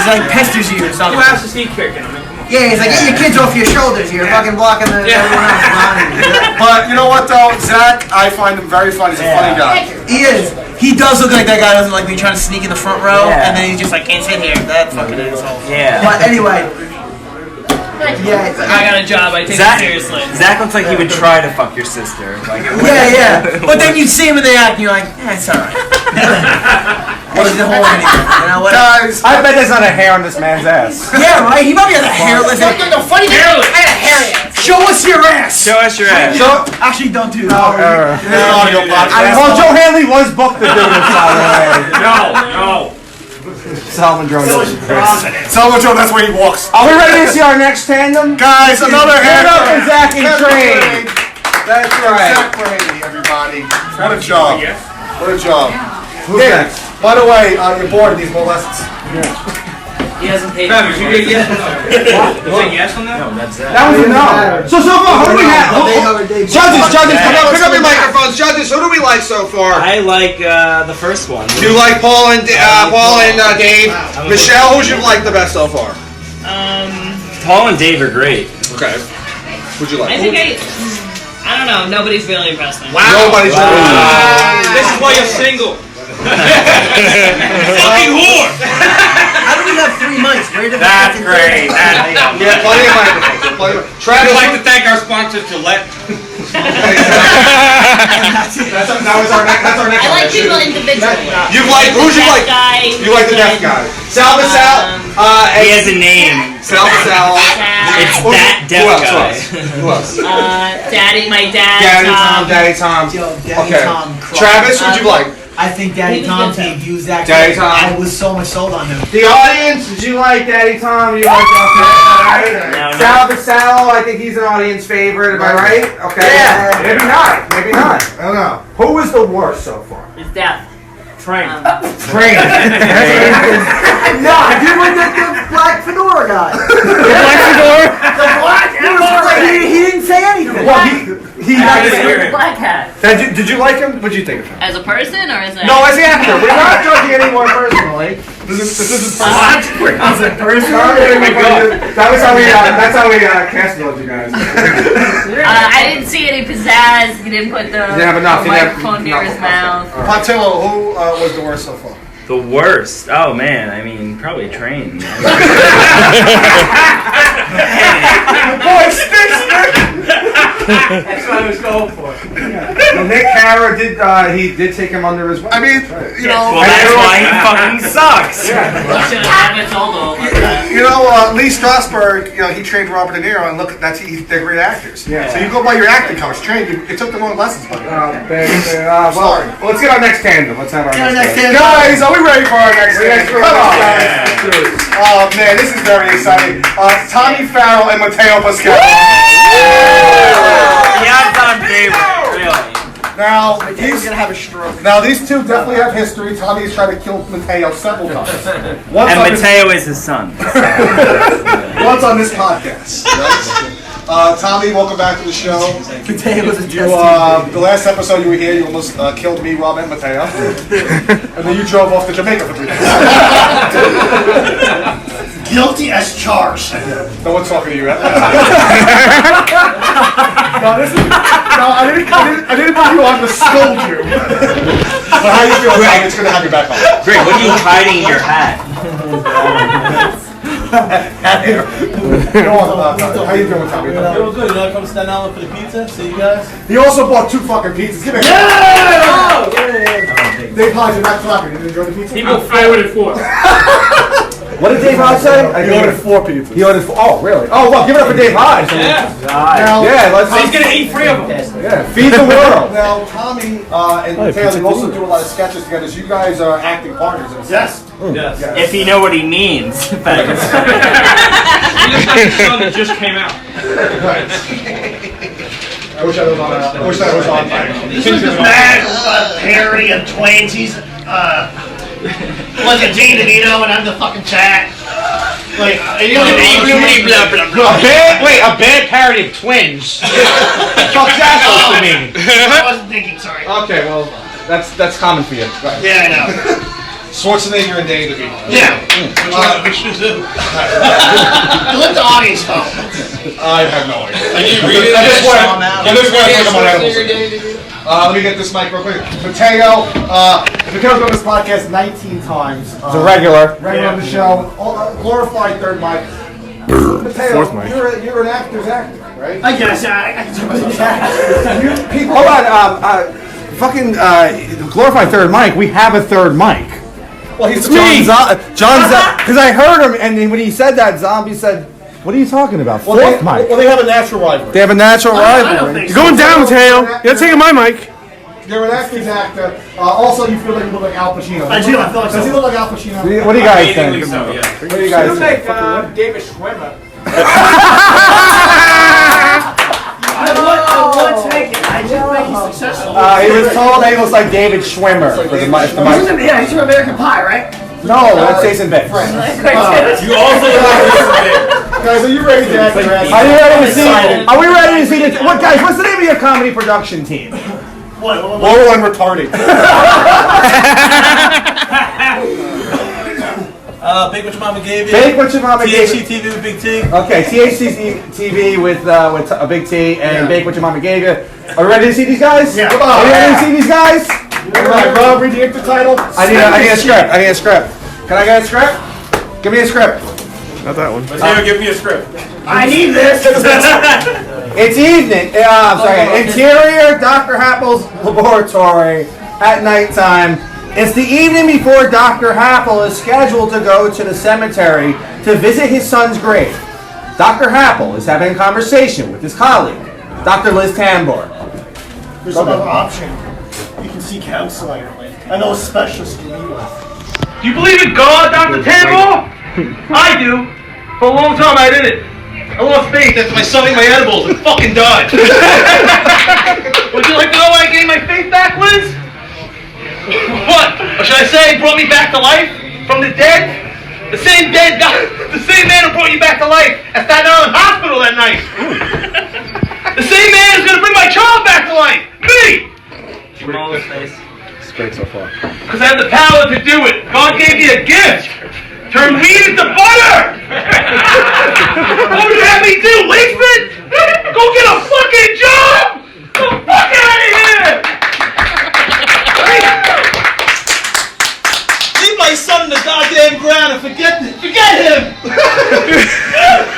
like pesters you or something. Who has to see kicking? Yeah, he's like, get your kids off your shoulders. You're fucking blocking the everyone else behind you. But you know what though? Zach, I find him very funny. He's a funny guy. He is. He does look like that guy doesn't like me trying to sneak in the front row, and then he's just like, can't sit here. That fucking asshole. Yeah. But anyway, Yeah, I got a job. I take Zach, it seriously. Zach looks like he would try to fuck your sister. Like, yeah. But then you see him in the act, and you're like, it's all right. Wasn't the whole anything. You know what? Guys, I bet there's not a hair on this man's ass. Yeah, right. He might be the hairless. No, funny thing. I had a hair ass. Show us your ass. Show us your ass. Actually, don't do that. Well, Joe Hanley was booked to do this, by the way. No. Salmon Joe. Salmon Joe, that's where he walks. Are we ready to see our next tandem? Guys, another hand hand up for Zach and Train. That's right. Zach Brady, everybody. What a job. What a job. Who's next? By the way, you're bored of these molests. He hasn't paid. Travis, you get yes or no? Was it yes on that? No, that's that. That was a no. So far, who do we have? Judges, come on, pick up your microphones. Judges, who do we like so far? I like the first one. Do you like Paul and Dave? Michelle, who'd you like the best so far? Paul and Dave are great. Okay. Who'd you like? I think I don't know. Nobody's really impressed me. Wow. Nobody's really This is why you're single. Fucking whore! How do we have 3 mics? Where did That's great. Yeah, plenty of microphones. Travis, I'd like to thank our sponsor, Gillette. that's our next I like people individually. Who'd you like? Guy, You like the deaf guy. Sal Basal. He has a name. Sal Basal. It's that deaf guy. Who else? Daddy, my dad. Daddy Tom. Yo, Daddy Okay. Tom. Travis, who'd you like? I think Daddy Tom came used that. Daddy Tom. I was so much sold on him. The audience, did you like Daddy Tom? You like Sal Basal, I think he's an audience favorite, am I right? Okay. Yeah. Maybe not. Maybe not. I don't know. Who was the worst so far? He's deaf. Train. Train. No, I did with the black fedora guy. Black fedora? The black fedora. He didn't say anything. Well, he Black hat. Did you like him? What did you think of him? As a person or as a No, as the actor. We're not judging anyone personally. This is personal. As a person? That's how we cast you guys. I didn't see any pizzazz. He didn't put the microphone near his mouth. Pontillo, who was the worst so far? The worst? Oh man, I mean, probably Train. Boy, sticks, Nick! That's what I was going for. Well, Nick Cara did take him under his wing. I mean, you know. Well, that's why he fucking sucks. You know, Lee Strasberg, he trained Robert De Niro, and look, they're great actors. Yeah. So you go by your acting coach, trained. You took the wrong lessons, buddy. Well, let's get our next tandem. Let's have our next tandem. Guys, are we ready for our next tandem? Come on, guys. Oh man, this is very exciting. Tommy Farrell and Matteo Pascal. Yeah, I'm favorite, really. Now, He's gonna have a stroke. Now these two definitely have history. Tommy has tried to kill Matteo several times. And Matteo is his son. Once on this podcast. Tommy, welcome back to the show. Matteo was a the last episode you were here, you almost killed me, Rob, and Matteo. And then you drove off to Jamaica for 3 days. Guilty as charged. No one's talking to you. I didn't put you on to scold you. But how you feeling, Tommy? It's good to have you back on. Great, what are you hiding in your hat? How you doing, Tommy? Real good. You know, I come to Staten Island for the pizza. See you guys. He also bought 2 fucking pizzas. Give me a Dave Hodge, you're not clapping. Did you enjoy the pizza? He will forward 4. What did Dave Hodge say? He ordered 4 pizzas. He ordered 4. Oh, really? Oh, well, give it up for Dave Hodge. Yeah. He's gonna eat 3 of them. Yeah, feed the world. Now, Tommy and Matteo, they also do a lot of sketches together. So you guys are acting partners in a sense. Yes. If you know what he means. Thanks. He looks like the son that just came out. I wish I was on. This is the man, Perry and Twains. He's like a Gene DeVito, and I'm the fucking chat. Like, a bad parody of Twins. Fuck that supposed to mean? I wasn't thinking, sorry. Okay, well, that's common for you. Right. Yeah, I know. Schwarzenegger and Dave DeVito. Yeah. Let the audience vote. I have no idea. Are you reading Let me get this mic real quick. Mateo, Mateo's on this podcast 19 times. He's a regular. Regular on the show. Glorified third mic. Fourth mic. You're an actor's actor, right? I guess I People. Hold on, fucking glorified third mic. We have a third mic. Well, he's John's because I heard him, and then when he said that, Zombie said, "What are you talking about? Fourth mic." Well, they have a natural rivalry. They have a natural rivalry. You're going down, Mateo. You're taking my mic. You're an actor's actor. Also, you feel like you look like Al Pacino. I do, I feel like Does he so. look like Al Pacino? What do you guys think? So, yeah. What do you guys You think? make David Schwimmer. I want to make it. I just make it successful. He was told that he looks like David Schwimmer. For the mic. Yeah, he's from American Pie, right? No, that's Jason Biggs. You also look like Jason Biggs. Guys, are you ready to act? Are you ready to see? Are we ready to see this? What guys? What's the name of your comedy production team? Laurel and retarded. Bake What Your Mama Gave You. Bake What Your Mama Gave You. THC TV with Big T. Okay, THC TV with a Big T and Bake What Your Mama Gave You. Are we ready to see these guys? Yeah. Are we ready to see these guys? All right, Rob, read the intertitle. I need a script. I need a script. Can I get a script? Give me a script. Not that one. Mateo, give me a script. I need this. It's evening. I'm sorry. Interior Dr. Happel's laboratory at nighttime. It's the evening before Dr. Happel is scheduled to go to the cemetery to visit his son's grave. Dr. Happel is having a conversation with his colleague, Dr. Liz Tambor. There's another option. You can seek counseling. I know a specialist you meet with. Do you believe in God, Dr. Tambor? I do. For a long time I didn't. I lost faith after my son ate my edibles and fucking died. Would you like to know why I gained my faith back, Liz? What? Or should I say brought me back to life from the dead? The same man who brought you back to life at Staten Island Hospital that night. The same man who's gonna bring my child back to life. Me! Jamal's face. It's great so far. Because I have the power to do it. God gave me a gift. Turn weed into butter! What would you have me do? Waste it? Go get a fucking job! Go fuck out of here! Leave my son in the goddamn ground and forget him!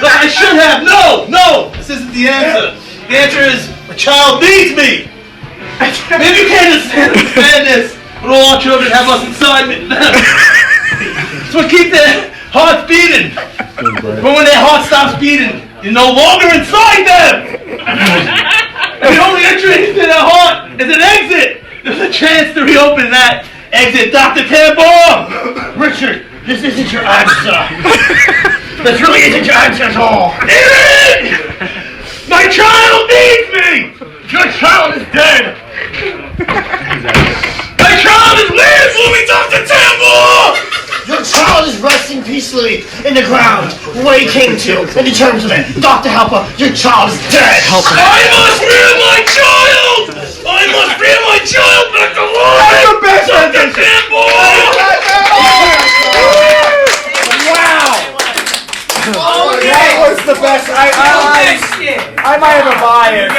Like I should have. No! This isn't the answer. The answer is a child needs me! Maybe you can't understand this, but all our children have us inside them. So keep their hearts beating. But when their heart stops beating, you're no longer inside them. The only entry into their heart is an exit. There's a chance to reopen that exit, Dr. Tambor. Richard, this isn't your answer. This really isn't your answer at all. It is! My child needs me! Your child is dead! My child is where, moving Dr. Tambor! Your child is resting peacefully in the ground where he came to and determines of it. Dr. Halper, your child is dead. I must bring my child! I must bring my child back to life! Dr. Tambor! Wow! That was the best. I might have a bias.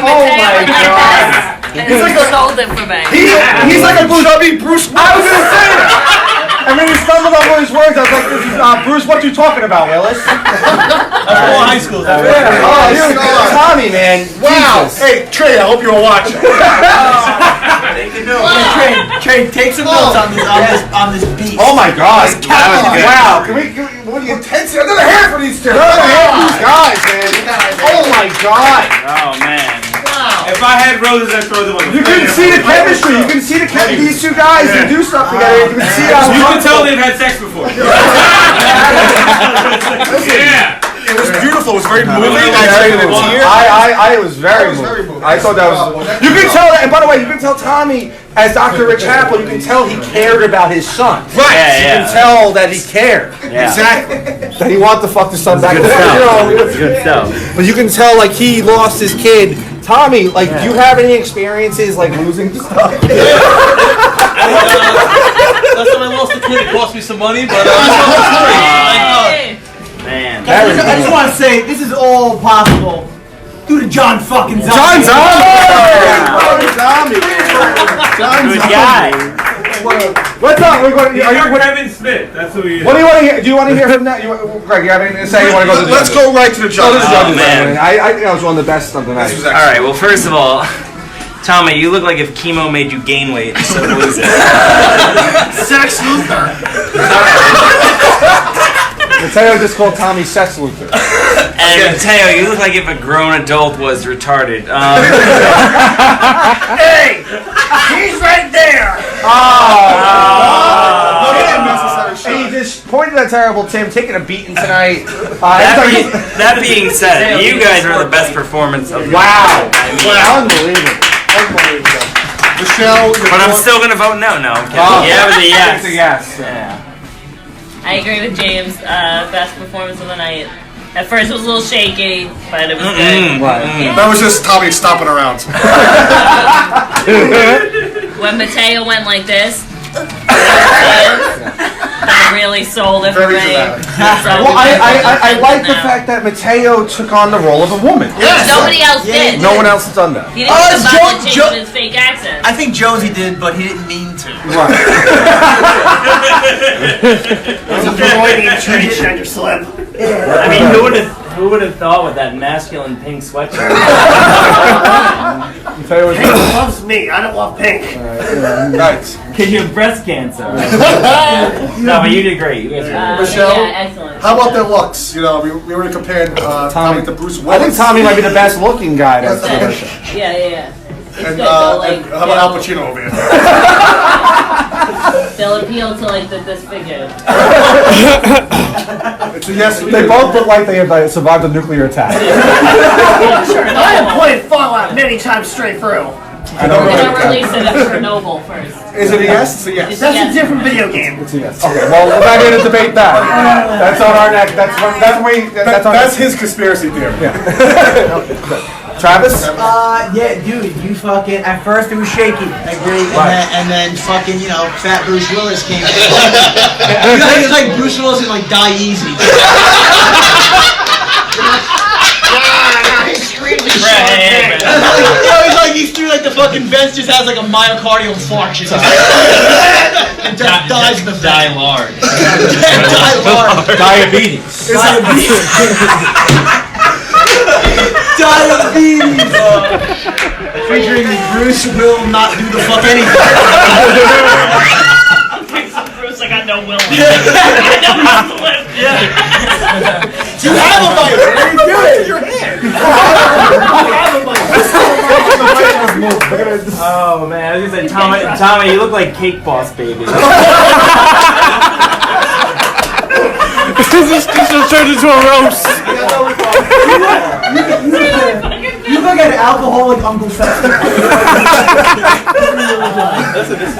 Oh my god. He's like sold it for me. He's like a chubby Bruce. I was gonna say that. And then he stumbled over his words. I was like, "This is Bruce. What you talking about, Willis?" That's high school. Oh, you're Tommy, man. Wow. Jesus. Hey, Trey, I hope you were watching. Trey, take some notes on this beat. Oh my God! Wow. Can we? What are you intensity? Another hair for these two. Another hair for these guys, man. Oh my God. Oh man. If I had roses, I'd throw them on the You can see the chemistry. You can see the chemistry. These two guys, they do stuff together. You can see how. You can tell they've had sex before. Yeah. It was beautiful. It was very moving. I was very moved. I thought that was. You can tell that, and by the way, you can tell Tommy as Dr. Rich Happel. You can tell he cared about his son. Right. You can tell that he cared. Yeah. Exactly. That he wanted to fuck the son back. It's good stuff. But you can tell like he lost his kid. Tommy, like, do you have any experiences like losing stuff? Last time I lost a kid, it cost me some money, but Man. I just want to say, this is all possible due to John fucking Zombie. John Zombie! Zombie. Good guy. What What's up? You're Kevin Smith. That's who he is. What do you want to hear? Do you want to hear him now? Greg, you have anything to say? You want to go to the Let's go right to the judges. Man. I think that was one of the best of the night. All right. Well, first of all, Tommy, you look like if chemo made you gain weight, so lose it. Sex Luther. Mateo just called Tommy Sex Luther. And Mateo, you look like if a grown adult was retarded. Hey, he's right there. And he just pointed at terrible Tim, taking a beating tonight. That being said, you guys were the best performance of the Wow. Unbelievable. Michelle, but I'm still gonna vote no. No, I'm kidding. Yeah, with a yes. It's a yes. Yeah. I agree with James. Best performance of the night. At first it was a little shaky, but it was good. Yeah. That was just Tommy stomping around. When Mateo went like this, that really sold it for me. Well, I like the fact that Mateo took on the role of a woman. Yes. Nobody else did. No one else has done that. He didn't have to change his fake accent. I think Jonesy did, but he didn't mean to. Right. It's a Freudian tradition on your slip. I mean, who would have thought with that masculine pink sweatshirt? Pink loves me. I don't love pink. Nice. Because you have breast cancer. No, but you did great. You guys did great. Michelle, Yeah, excellent. how about their looks? You know, we were comparing Tommy to Bruce Willis. I think Tommy might be the best looking guy. Yeah. It's And, good though, like, and how about Al Pacino over here? they'll appeal to like the disfigured. It's a yes. They both look like they have survived a nuclear attack. I have played Fallout many times straight through. We're gonna release it at Chernobyl first. Is it a yes? It's a yes. That's a different video game. It's a yes. Okay, well, we're not here to debate that. That's on our next. That's his conspiracy theory. Yeah. Travis? Yeah, dude, you fucking, at first it was shaky, agreed, and then fucking, you know, fat Bruce Willis came in. It was like Bruce Willis and like Die Easy. He's extremely He's like, he's through like the fucking vents, just has like a myocardial infarction. And just dies in the Die large. Diabetes. Diabetes! Featuring Bruce will not do the fuck anything. Bruce, I got no will. You have a mic! You do it! Your hand! You have a mic! Oh man, I was gonna say, Tommy, you look like Cake Boss baby. This just turned into a roast. You look like an alcoholic Uncle Fester.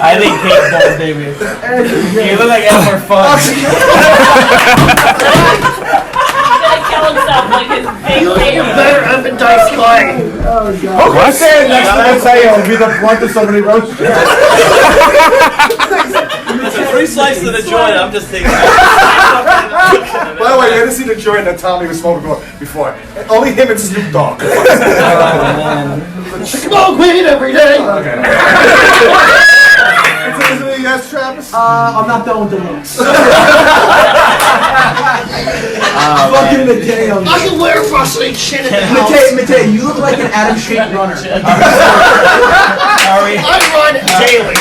I think Cake Boss baby. You look like Elmer Fudd. You look better up in Dice Clay. Oh god. Oh, I said next to Mateo would be the blunt of somebody roasted. It's a free slice of the joint. I'm just taking. By the way, you had to see the joint that Tommy was smoking before. Only him and Snoop Dogg. Smoke weed every day. Okay. Is it a yes, Travis? I'm not done with the looks. Fucking Mateo. I can wear rustling shit in the house. Mateo, you look like an Adam-shaped runner. I run daily.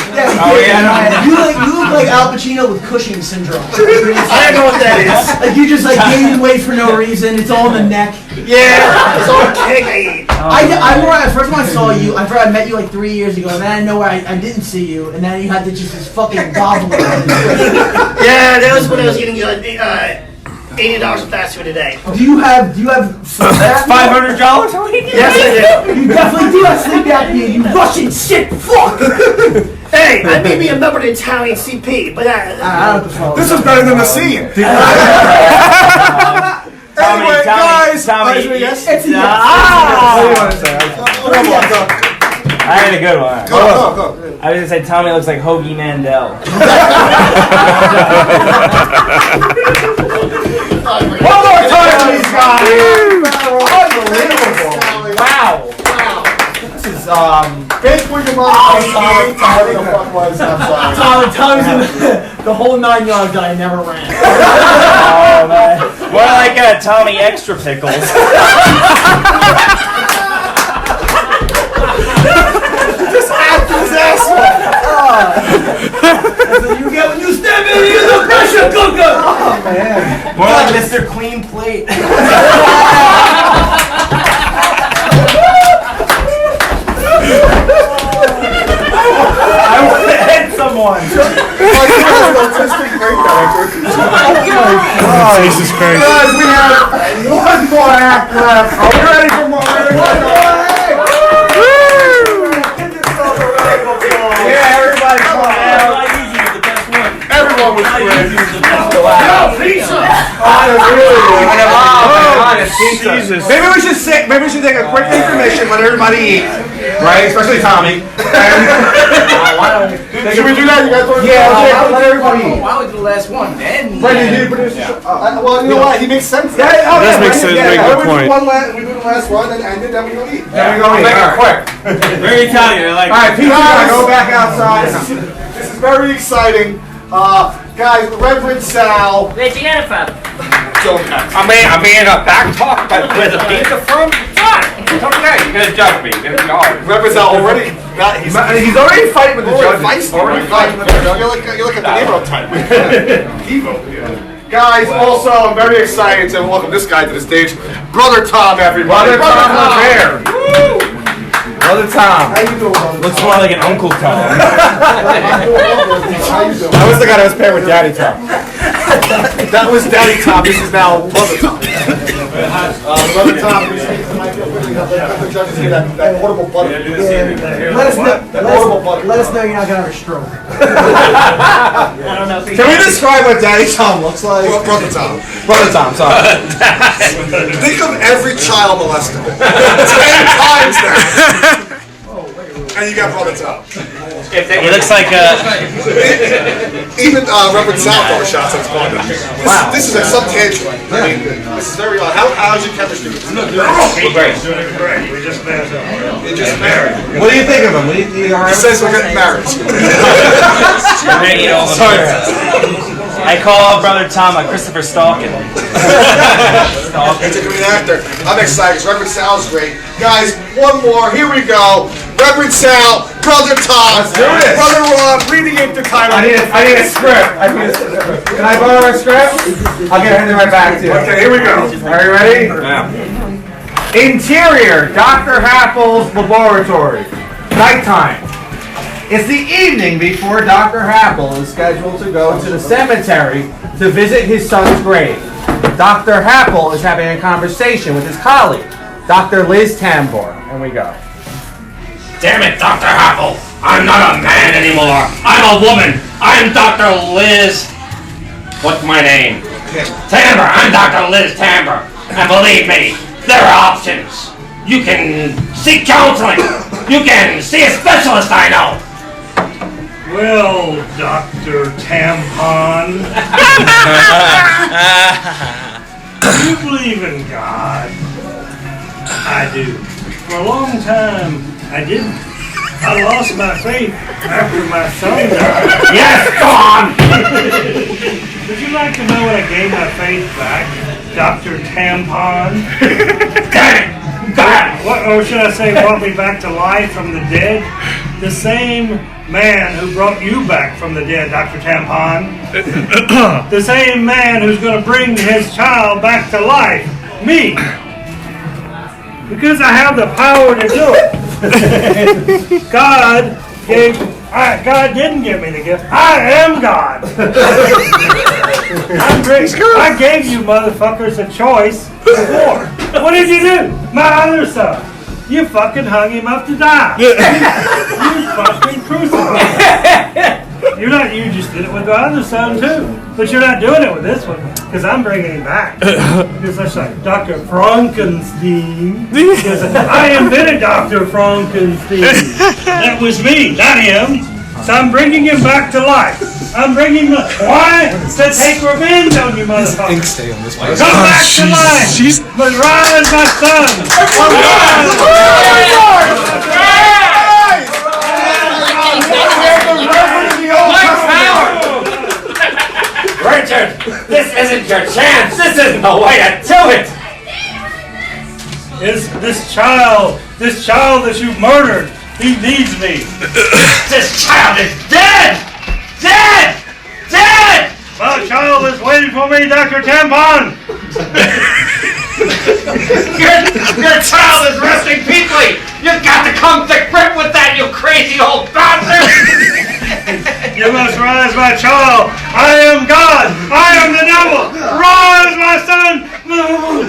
You look like Al Pacino with Cushing's syndrome. I don't know what that is. Like you just like gaining weight for no reason. It's all in the neck. Yeah, it's all cake I eat. I remember the first time I saw you, I met you like 3 years ago, and then I know I didn't see you, and then you had this fucking gobbler. Yeah, that was when I was eating $80 of fast food a day. Do you have That's $500 a week? Yes, I do. You definitely do have sleep apnea, you Russian shit fuck! Hey, I may be a member of the Italian CP, but this is better than the scene. Anyway, guys, Tommy, yes? It's a yes. I had a good one. Go. I was gonna say Tommy looks like Hoagie Mandel. One more time, please, guys! Unbelievable! Wow! was Big Wig and Tommy. The fuck was? I'm sorry. Tommy's in the whole 9 yards that I never ran. Oh man. More like Tommy Extra Pickles. Just act his ass off. That's what you get when you step into the pressure cooker. Oh man. More like Mr. Clean Plate. I want to hit someone. Jesus Christ. Guys, we have one more act left. Are we ready for more? Yeah, everybody come on out. Everyone was great. Jesus. Maybe we should take a quick intermission, let everybody eat, right? Especially Tommy. Should we do that? You guys want to? Yeah, let everybody eat. Why would we do the last one? Then. Brendan, you produce the show. Well, you know what? He makes sense. It does make sense. Make a good point. We do the last one, and end it, then we go eat. Then we go eat. Make it quick. Very Italian. I like. All right, Pete, go back outside. This is very exciting. Guys, Reverend Sal. Where'd you get it from? I mean, back talk about where the pizza from. It's okay. You're gonna judge me. Reverend Sal already. He's already fighting with the judges. Already fighting with the judges. You're like a Nero type. Evo. Guys, also, I'm very excited to welcome this guy to the stage. Brother Tom, everybody. Brother Tom here. Brother Tom. How you doing, brother? Looks more like an Uncle Tom. How you doing? I was the guy that was paired with Daddy Tom. That was Daddy Tom. This is now Brother Tom. Brother Tom, can you speak to the mic real quickly? Let the judges hear that horrible butter. Let us know you're not gonna have a stroke. I don't know if Can we describe what Daddy Tom looks like? Well, Brother Tom. Brother Tom, sorry. Think of every child molester. 10 times that. And you got Brother Tom. He looks like Even Reverend Sal throwing shots at his partner. This is a subtangent. I mean, this is very odd. How's your chemistry? Great. We just met. You just married. What do you think of him? He says we're getting married. I call Brother Tom Christopher Stalken. He's a great actor. I'm excited. Reverend Sal's great. Guys, one more. Here we go. Reverend Sal, Brother Tom. Let's do this. Brother Rob, reading into title. I need a script. Can I borrow a script? I'll get it right back to you. Okay, here we go. Are you ready? Yeah. Interior, Dr. Happel's laboratory. Nighttime. It's the evening before Dr. Happel is scheduled to go to the cemetery to visit his son's grave. Dr. Happel is having a conversation with his colleague, Dr. Liz Tambor. And we go. Damn it, Dr. Happel! I'm not a man anymore. I'm a woman. I'm Dr. Liz. What's my name? Tambor. I'm Dr. Liz Tambor. And believe me, there are options. You can seek counseling. You can see a specialist I know. Well, Dr. Tampon. Do you believe in God? I do. For a long time, I didn't. I lost my faith after my son died. Yes, go on! Would you like to know when I gained my faith back, Dr. Tampon? Or should I say, brought me back to life from the dead? The same man who brought you back from the dead, Dr. Tampon. The same man who's going to bring his child back to life. Me. Because I have the power to do it. God didn't give me the gift. I am God. I'm great. I gave you motherfuckers a choice before. What did you do? My other son. You fucking hung him up to die. You fucking crucified him. You just did it with the other son too. But you're not doing it with this one. Because I'm bringing him back. Because that's like Dr. Frankenstein. Because I invented Dr. Frankenstein. That was me, not him. So I'm bringing him back to life. I'm bringing him. Why? To take revenge on you, motherfucker. Ink stay on this one. Come back to life. But rise, my son. isn't your chance. This isn't the way to do it. Is this child that you murdered, he needs me. This child is dead! Dead! Dead! My child is waiting for me, Dr. Tampon. Your child is resting peacefully! You've got to come to grip with that, you crazy old bastard! You must rise, my child. I am God. I am the devil. Rise, my son. Come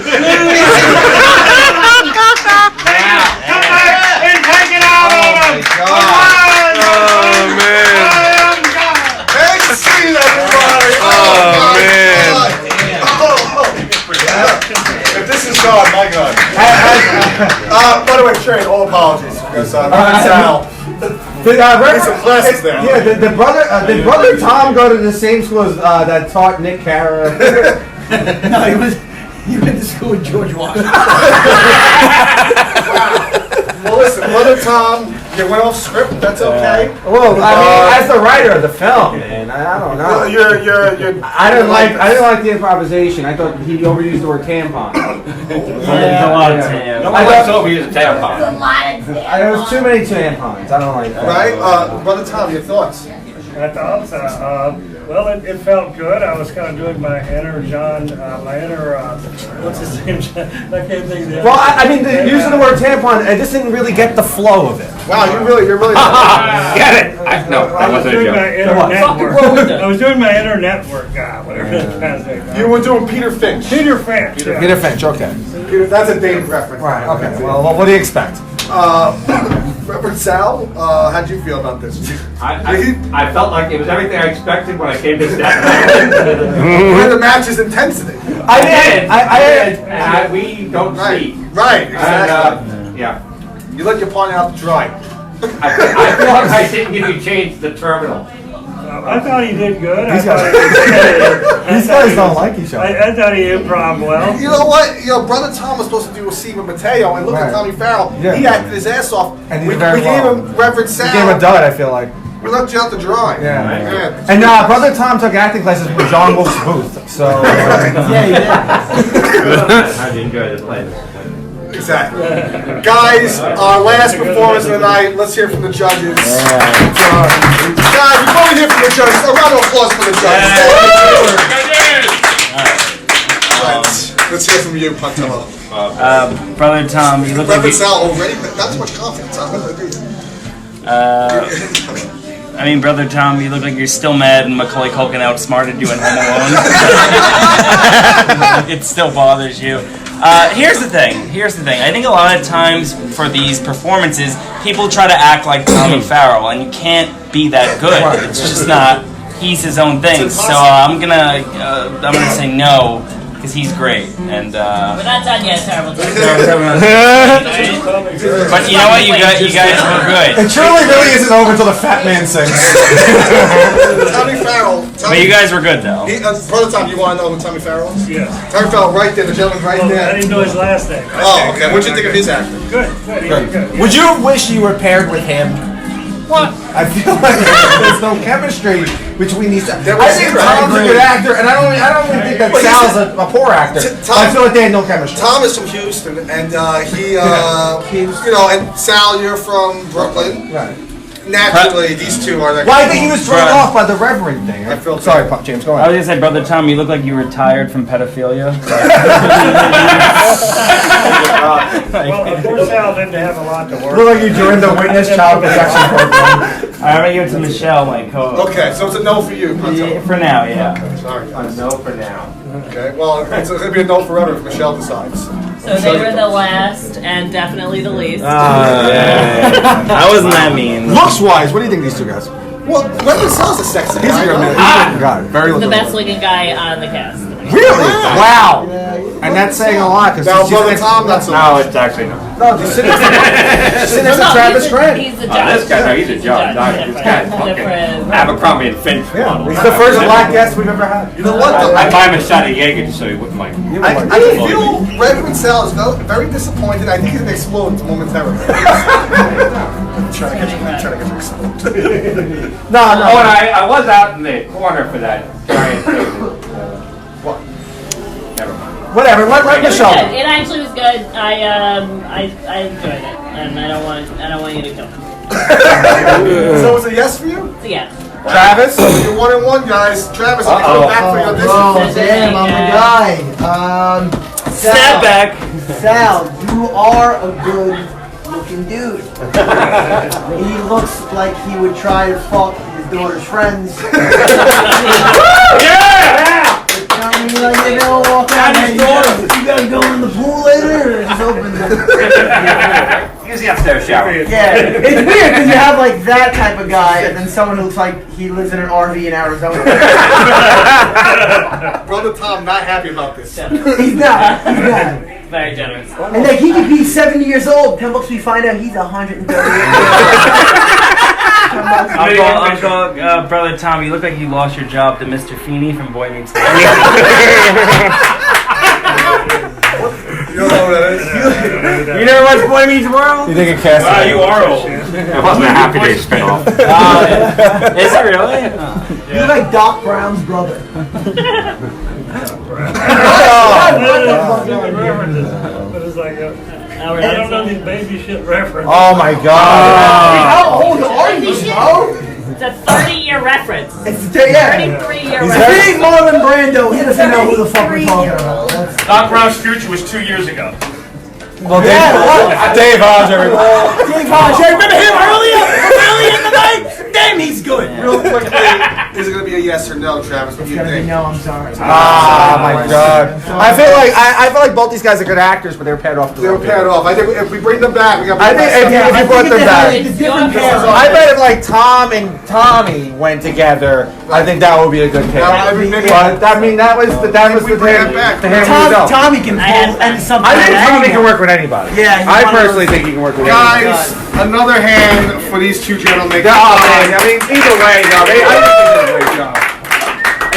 back and take it out of him. Rise, Oh, man. I am God. Merci, everybody. Oh, man. If this is God, my God. By the way, Trey, all apologies. Because Sal. Did some classes there. Yeah, did brother Tom go to the same school as that taught Nick Cara? No, he went to school with George Washington. Well, listen, Brother Tom, you went off script. That's okay. Well, I mean, as the writer of the film, man, I don't know. You're I didn't like the improvisation. I thought he overused the word tampon. There's a lot of tampons. No one likes to overuse a tampon. There was too many tampons. I don't like that. right, Brother Tom, your thoughts? My thoughts? Well, it felt good. I was kind of doing my inner John, what's his name? I can't think of the Well, I mean, using the word tampon, I just didn't really get the flow of it. Wow, you're really. Get it? No, that wasn't a joke. I was doing my inner network guy, whatever that's trying to say. You were doing Peter Finch. Peter Finch. Yeah. Peter Finch, okay. That's a Dave reference. Right, okay. Well, what do you expect? Reverend Sal, how'd you feel about this? I felt like it was everything I expected when I came to Staten. Where the match's intensity. I did. We don't see. Right, exactly. And, yeah. You let your partner out to dry. I feel like I didn't give you change the terminal. I thought he did good. These guys don't like each other. I thought he improv well. You know what? Brother Tom was supposed to do a scene with Mateo, and look at Tommy Farrell. Yeah. He acted his ass off. And we very gave well. him Reverend Sal. We gave him a dud, I feel like. We left you out to dry. Yeah. And Brother Tom took acting classes with John Wilkes Booth. So Yeah, he did. How'd you enjoy the play? Exactly. Guys, our last performance of the night. Let's hear from the judges. Guys, before we hear from the judges, a round of applause for the judges. Let's hear from you, Pantello. Brother Tom, you look like Reverend Sal already, not too much confidence. I'm gonna do that. I mean, Brother Tom, you look like you're still mad and Macaulay Culkin outsmarted you in Home Alone. It still bothers you. Here's the thing. I think a lot of times for these performances, people try to act like Tommy Farrell, and you can't be that good. It's just not. He's his own thing. So I'm gonna say no. Because he's great, and We're not done yet, terrible. but you know what, you guys were good. It truly really isn't over until the fat man sings. Tommy Farrell. But you guys were good though. Brother Tom, you want to know who Tommy Farrell is? Yes. Tommy Farrell, right there, the gentleman right I there. didn't know his last name. Oh, okay. What'd you think of his acting? Good. Would you wish you were paired with him? What? I feel like there's no chemistry between these. I was think zero. Tom's a good actor, and I don't even think that But Sal's a poor actor. I feel like they had no chemistry. Tom is from Houston, and he, and Sal, you're from Brooklyn. Right. Naturally, these two are like. Well, I think he was thrown off by the Reverend thing. I feel sorry, James. Go I ahead. was gonna say, Brother Tom, you look like you retired from pedophilia. Well, of course, Sal didn't have a lot to work. Look like you joined the Witness Child Protection Program. I'm gonna give it to Michelle, my co-host. Okay, so it's a no for you, Yeah, for now, yeah. Sorry. A no for now. Okay, well, it's going to be a no forever if Michelle decides. So they were the last and definitely the least. That wasn't that mean. Looks wise, what do you think of these two guys? Well, Reverend Sal's a sexy guy. He's a good guy. Very The looking. best looking guy on the cast. Really? Wow. And that's saying a lot because Now, Brother Tom, that's a No, it's actually not. no, just sit next to Travis Grant. He's the judge. This guy, no, he's a judge. This guy's fucking Different. Abercrombie and Finch model. He's the first black guest we've ever had. You know what, though? I buy him a shot of Jaeger so he wouldn't mind. I feel Reverend Sal is very disappointed. I think he's going to explode momentarily. I'm trying to get you to explode. No. Oh, and I was out in the corner for that giant thing. What? Whatever. Let It was Michelle. good. It actually was good. I enjoyed it, and I don't want you to kill me. So was it a yes for you? It's a yes. Travis, you're 1-1, guys. Travis, I'm coming back for your audition. Oh, damn, I'm the guy. Snap back. Sal, you are a good-looking dude. He looks like he would try to fuck his daughter's friends. Yeah! I mean, like, they all walk out and you gotta go in the pool later, or just open the... Use the upstairs shower. Yeah, it's weird because you have like that type of guy, and then someone who looks like he lives in an RV in Arizona. Brother Tom not happy about this. He's not. Very generous. And like he could be 70 years old. $10 we find out he's 130. Uncle, Brother Tom, you look like you lost your job to Mr. Feeney from Boy Meets World. You don't know what that is? You never watched Boy Meets World? You think it cast? Wow, you are old. It wasn't a Happy Days spinoff. Is it really? You're like Doc Brown's brother. But it's like, I don't know these baby shit references. Oh my God. How old are you, bro? It's a 30-year reference. It's 33-year reference. If he ain't Marlon Brando, he doesn't know who the fuck we're talking about. Doc Brown's future was 2 years ago. Well, Dave Hodge, everybody. Dave Hodge, hey, remember him earlier in the night? Damn, he's good. Real quickly, is it going to be a yes or no, Travis? What do you think? No, I'm sorry. Ah, my God. I feel like both these guys are good actors, but they're paired off. They were paired off. I think if we bring them back, we got. I think if you brought them back. I I bet if like Tom and Tommy went together, I think that would be a good pair. But I mean, that was the hand we dealt. Tommy can pull and something. I think Tommy can work with anybody. Yeah, I personally think he can work with anybody. Guys, another hand for these two gentlemen. Oh man, I mean, either way, though, I think they did a great job.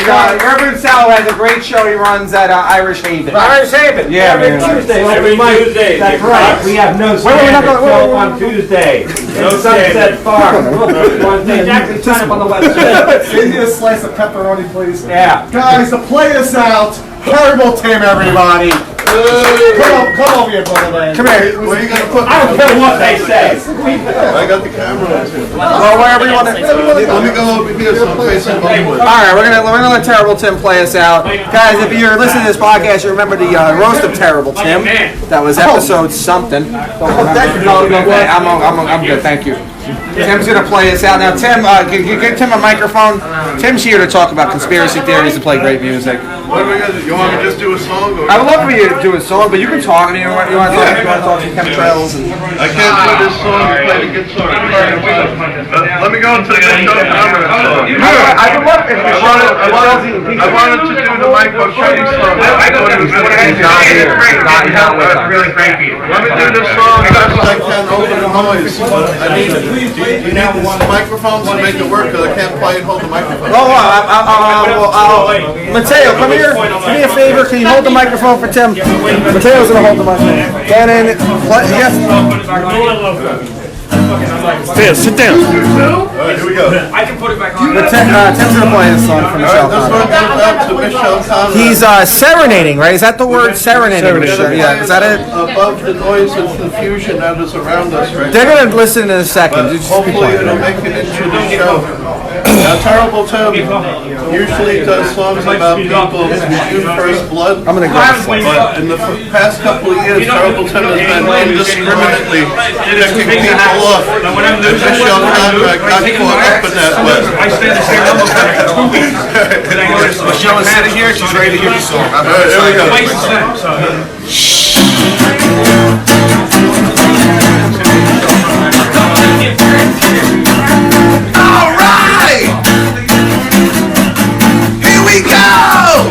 Reverend Sal has a great show he runs at Irish Haven. Irish Haven. Yeah, every man. Tuesday. Every Tuesday. That's right. We have no show on Tuesday. No Sunset Farm. Exactly. Sign up on the website. Send me a slice of pepperoni, please. Yeah. Guys, to play us out, Terrible Tim, everybody. Come over here, brother man. Come here. Where are you going to put I don't care what they say. I got the camera. Well, wherever you want to. Let me go over here so I'm facing both ways. All right, we're gonna let Terrible Tim play us out, guys. If you're listening to this podcast, you remember the roast of Terrible Tim. That was episode something. Thank you. Okay, I'm good. Thank you. Tim's gonna play us out now. Tim, can you give Tim a microphone? Tim's here to talk about conspiracy theories and play great music. What are we gonna do? You want me to just do a song? Or? I would love for you to do a song, but you can talk. I mean, you want to talk some chemtrails and. I can't do this song and play the guitar. Let me go into the show camera song. I would love if you I wanted to do the Michael Shady song. I thought it was not here. Really great people. Let me do this song as best as I can over the noise. I need you need these microphones to make it work because I can't play and hold the microphone. Mateo, come here. Do me a favor. Can you hold the microphone for Tim? Mateo's gonna hold the microphone. Gannon, yes. Sit down. Alright, here we go. I can put it back on. Tim's gonna play this song for Michelle. He's serenading, right? Is that the word serenading? Yeah, is that it? Above the noise and confusion that is around us right They're gonna listen in a second. hopefully it'll make it into the show. Now, Terrible Tim usually does songs about people who shoot first blood. I'm gonna go. But in the past couple of years, Terrible Tim has been indiscriminately picking people off. And Michelle Conrad got caught up in that web. I stay the same number for 2 weeks. Michelle is sitting here. She's ready to hear the song. Here we go. Twice the same, All right! Here we go!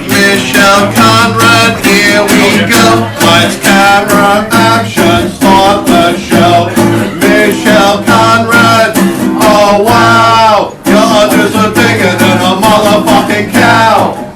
Michelle Conrad, here we go. Lights, camera, action, start the show. Michelle Conrad, oh wow, your udders are bigger than a motherfucking cow.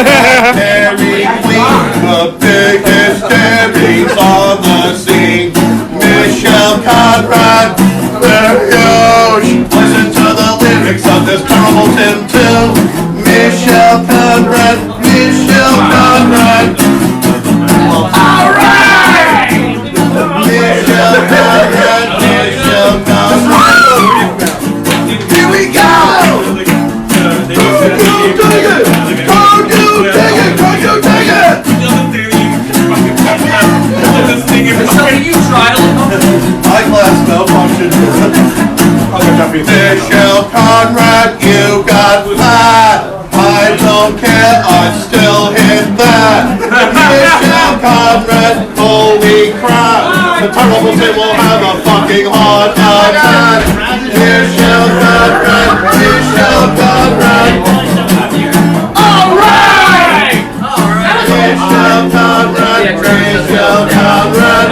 Dairy Queen, the biggest dairies on the scene. Michelle Conrad, they're huge. Listen to the lyrics of this terrible Tim too. Michelle Conrad, Michelle Conrad. Alright! Michelle Conrad, Michelle Conrad. Here we go! Go you dig it! Go you dig it! Go you dig it! Can you try to Eyeglass malfunction. Michelle Conrad, you got fat. I don't care, I still hit that. Michelle Conrad, holy crap. The terrible Tim will have a fucking heart attack. Michelle Conrad, Michelle Conrad. Alright! Michelle Conrad, Michelle Conrad.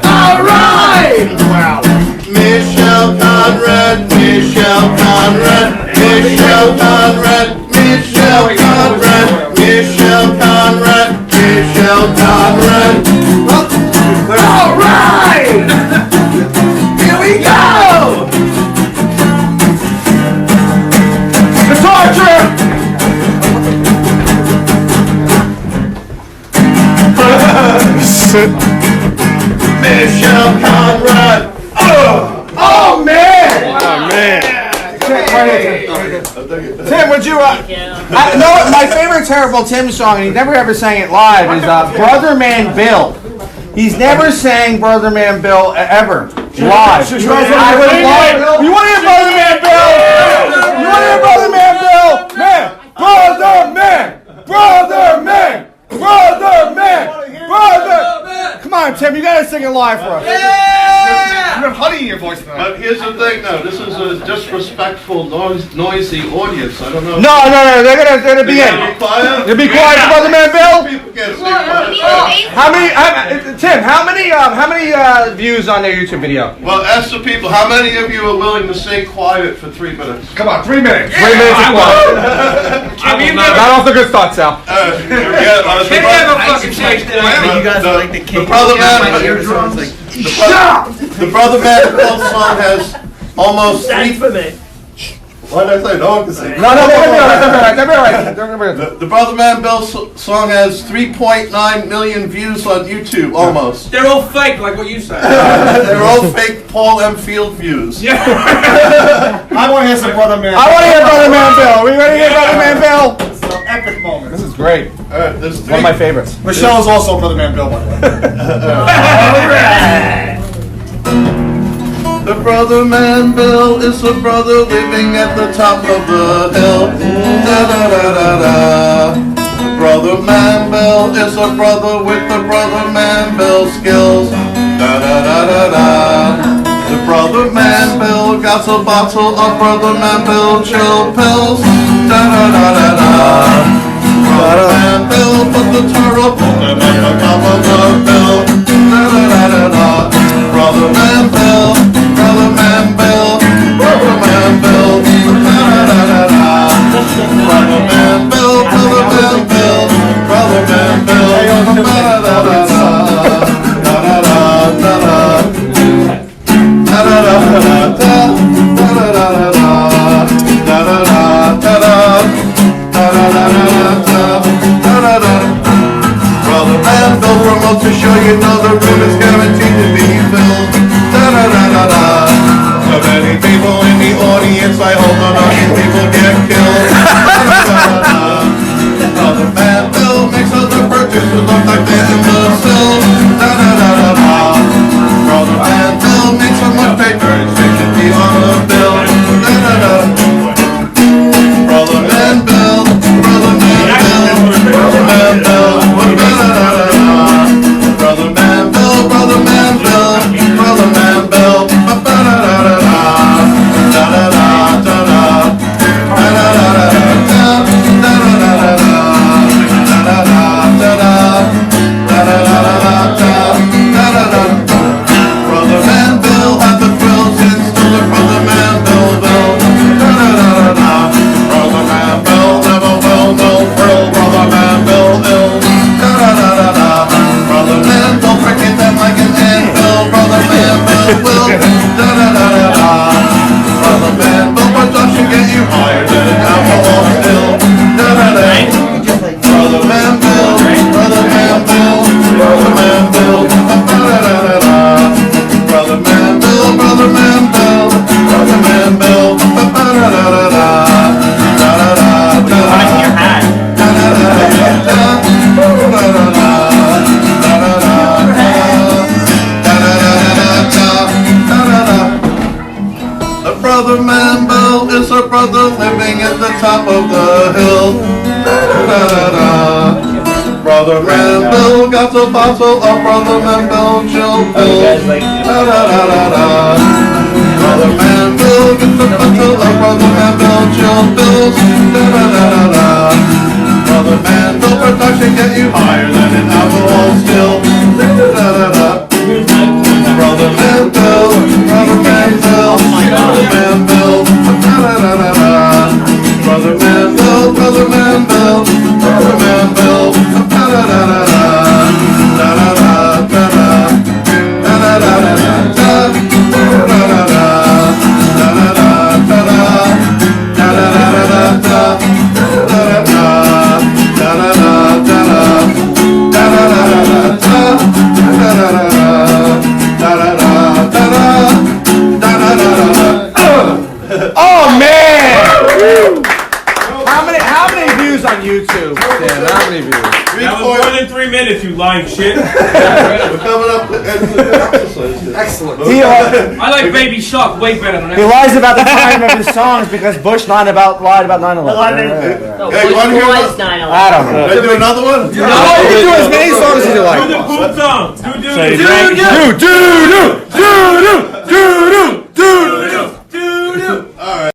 Alright! Wow. Michelle Conrad, Michelle Conrad, Michelle Conrad, Michelle Conrad, Michelle Conrad, Michelle Conrad. Alright! Here we go! Guitar Michelle Conrad. Oh man! Oh man! Tim, would you? I know what my favorite terrible Tim song, and he never ever sang it live, is "Brother Man Bill." He's never sang "Brother Man Bill" ever live. You want to hear "Brother Man Bill"? You want to hear "Brother Man Bill"? Man, brother man, brother man, brother man, brother. Come on, Tim, you gotta sing it live for us. You have honey in your voice tonight. But here's the thing, though. This is a disrespectful, noisy audience. I don't know. No, they're gonna be in. Be quiet. You'll be quiet, Brother Man Bill. People can't stay quiet. How many? Tim, how many views on their YouTube video? Well, ask the people. How many of you are willing to stay quiet for 3 minutes? Come on, 3 minutes. 3 minutes of quiet. Not off the good start, Sal. The Brother Man. The Brother Man Bill song has almost Stand for me. What did I say? No one can say. No, they're right. The Brother Man Bill song has 3.9 million views on YouTube, almost. They're all fake, like what you said. They're all fake Paul M. Field views. I want to hear some Brother Man. I want to hear Brother Man Bill. Are we ready to hear Brother Man Bill? It's an epic moment. This is great. There's One of my favorites. Michelle is also Brother Man Bill, by the way. The Brother Man Bill is a brother living at the top of the hill. Da da da da da. The Brother Man Bill is a brother with the Brother Man Bill skills. Da da da da da. The Brother Man Bill got a bottle of Brother Man Bill chill pills. Da da da da da. Brother Man Bill put the terrible Tim at the top of the bill. Da da da da da. Brother Man Bill, Brother Man Bill, Brother Man Bill, da da da da. Brother Man Bill, Brother Man Bill, Brother Man Bill, da da da da. Da da da da da. Da da da da da. Da da da da da. Da da da da da. Da da da da da. Da da da. Brother Man Bill promotes to show you know the room is guaranteed to be filled. Da da da da da. So many people in the audience, I hope none of you people get killed. Da da da da da. Brother Man Bill makes other purchases look like they're imbeciles. Da da da da da. Brother Man Bill makes so much paper it should be on the bill. Da da da. Brother Man Bill, Brother Man Bill, Brother Man Bill, da da da da da. Brother Man Bill, Brother Man Bill, Brother Man Bill, da da da da da. Da da da da da. Da da da da da. Da da da da da. Da da da da da. Da da da da da. brother living at the top of the hill. Da-da-da-da. Brother Manville got a bottle of Brother Manville chill pills. Da-da-da-da-da. Brother Manville gets a bottle of Brother Manville chill pills. Da-da-da-da-da. Brother Manville production get you higher than an alcohol still. Da-da-da-da. Brother Manville, Brother Manville, Brother Manville, da-da-da-da-da. Brother Manville, Brother Manville, Brother Manville, da-da-da-da-da. Da-da-da-da-da. Da-da-da-da-da. Da-da-da-da. Da-da-da-da-da. Da-da-da-da-da. Oh man! How many views on YouTube? Dan, how many views? That was more than 3 minutes, you lying shit. We're coming up with exercise. Excellent. I like Baby Shark way better than that. He lies about the time of his songs because Bush lied about 9/11. No, Hey, you wanna hear Bush was what- 9/11. I don't know. Can I do another one? No, you can do as many songs as you like. Do the poop song. Do do do do do do do do do. All right.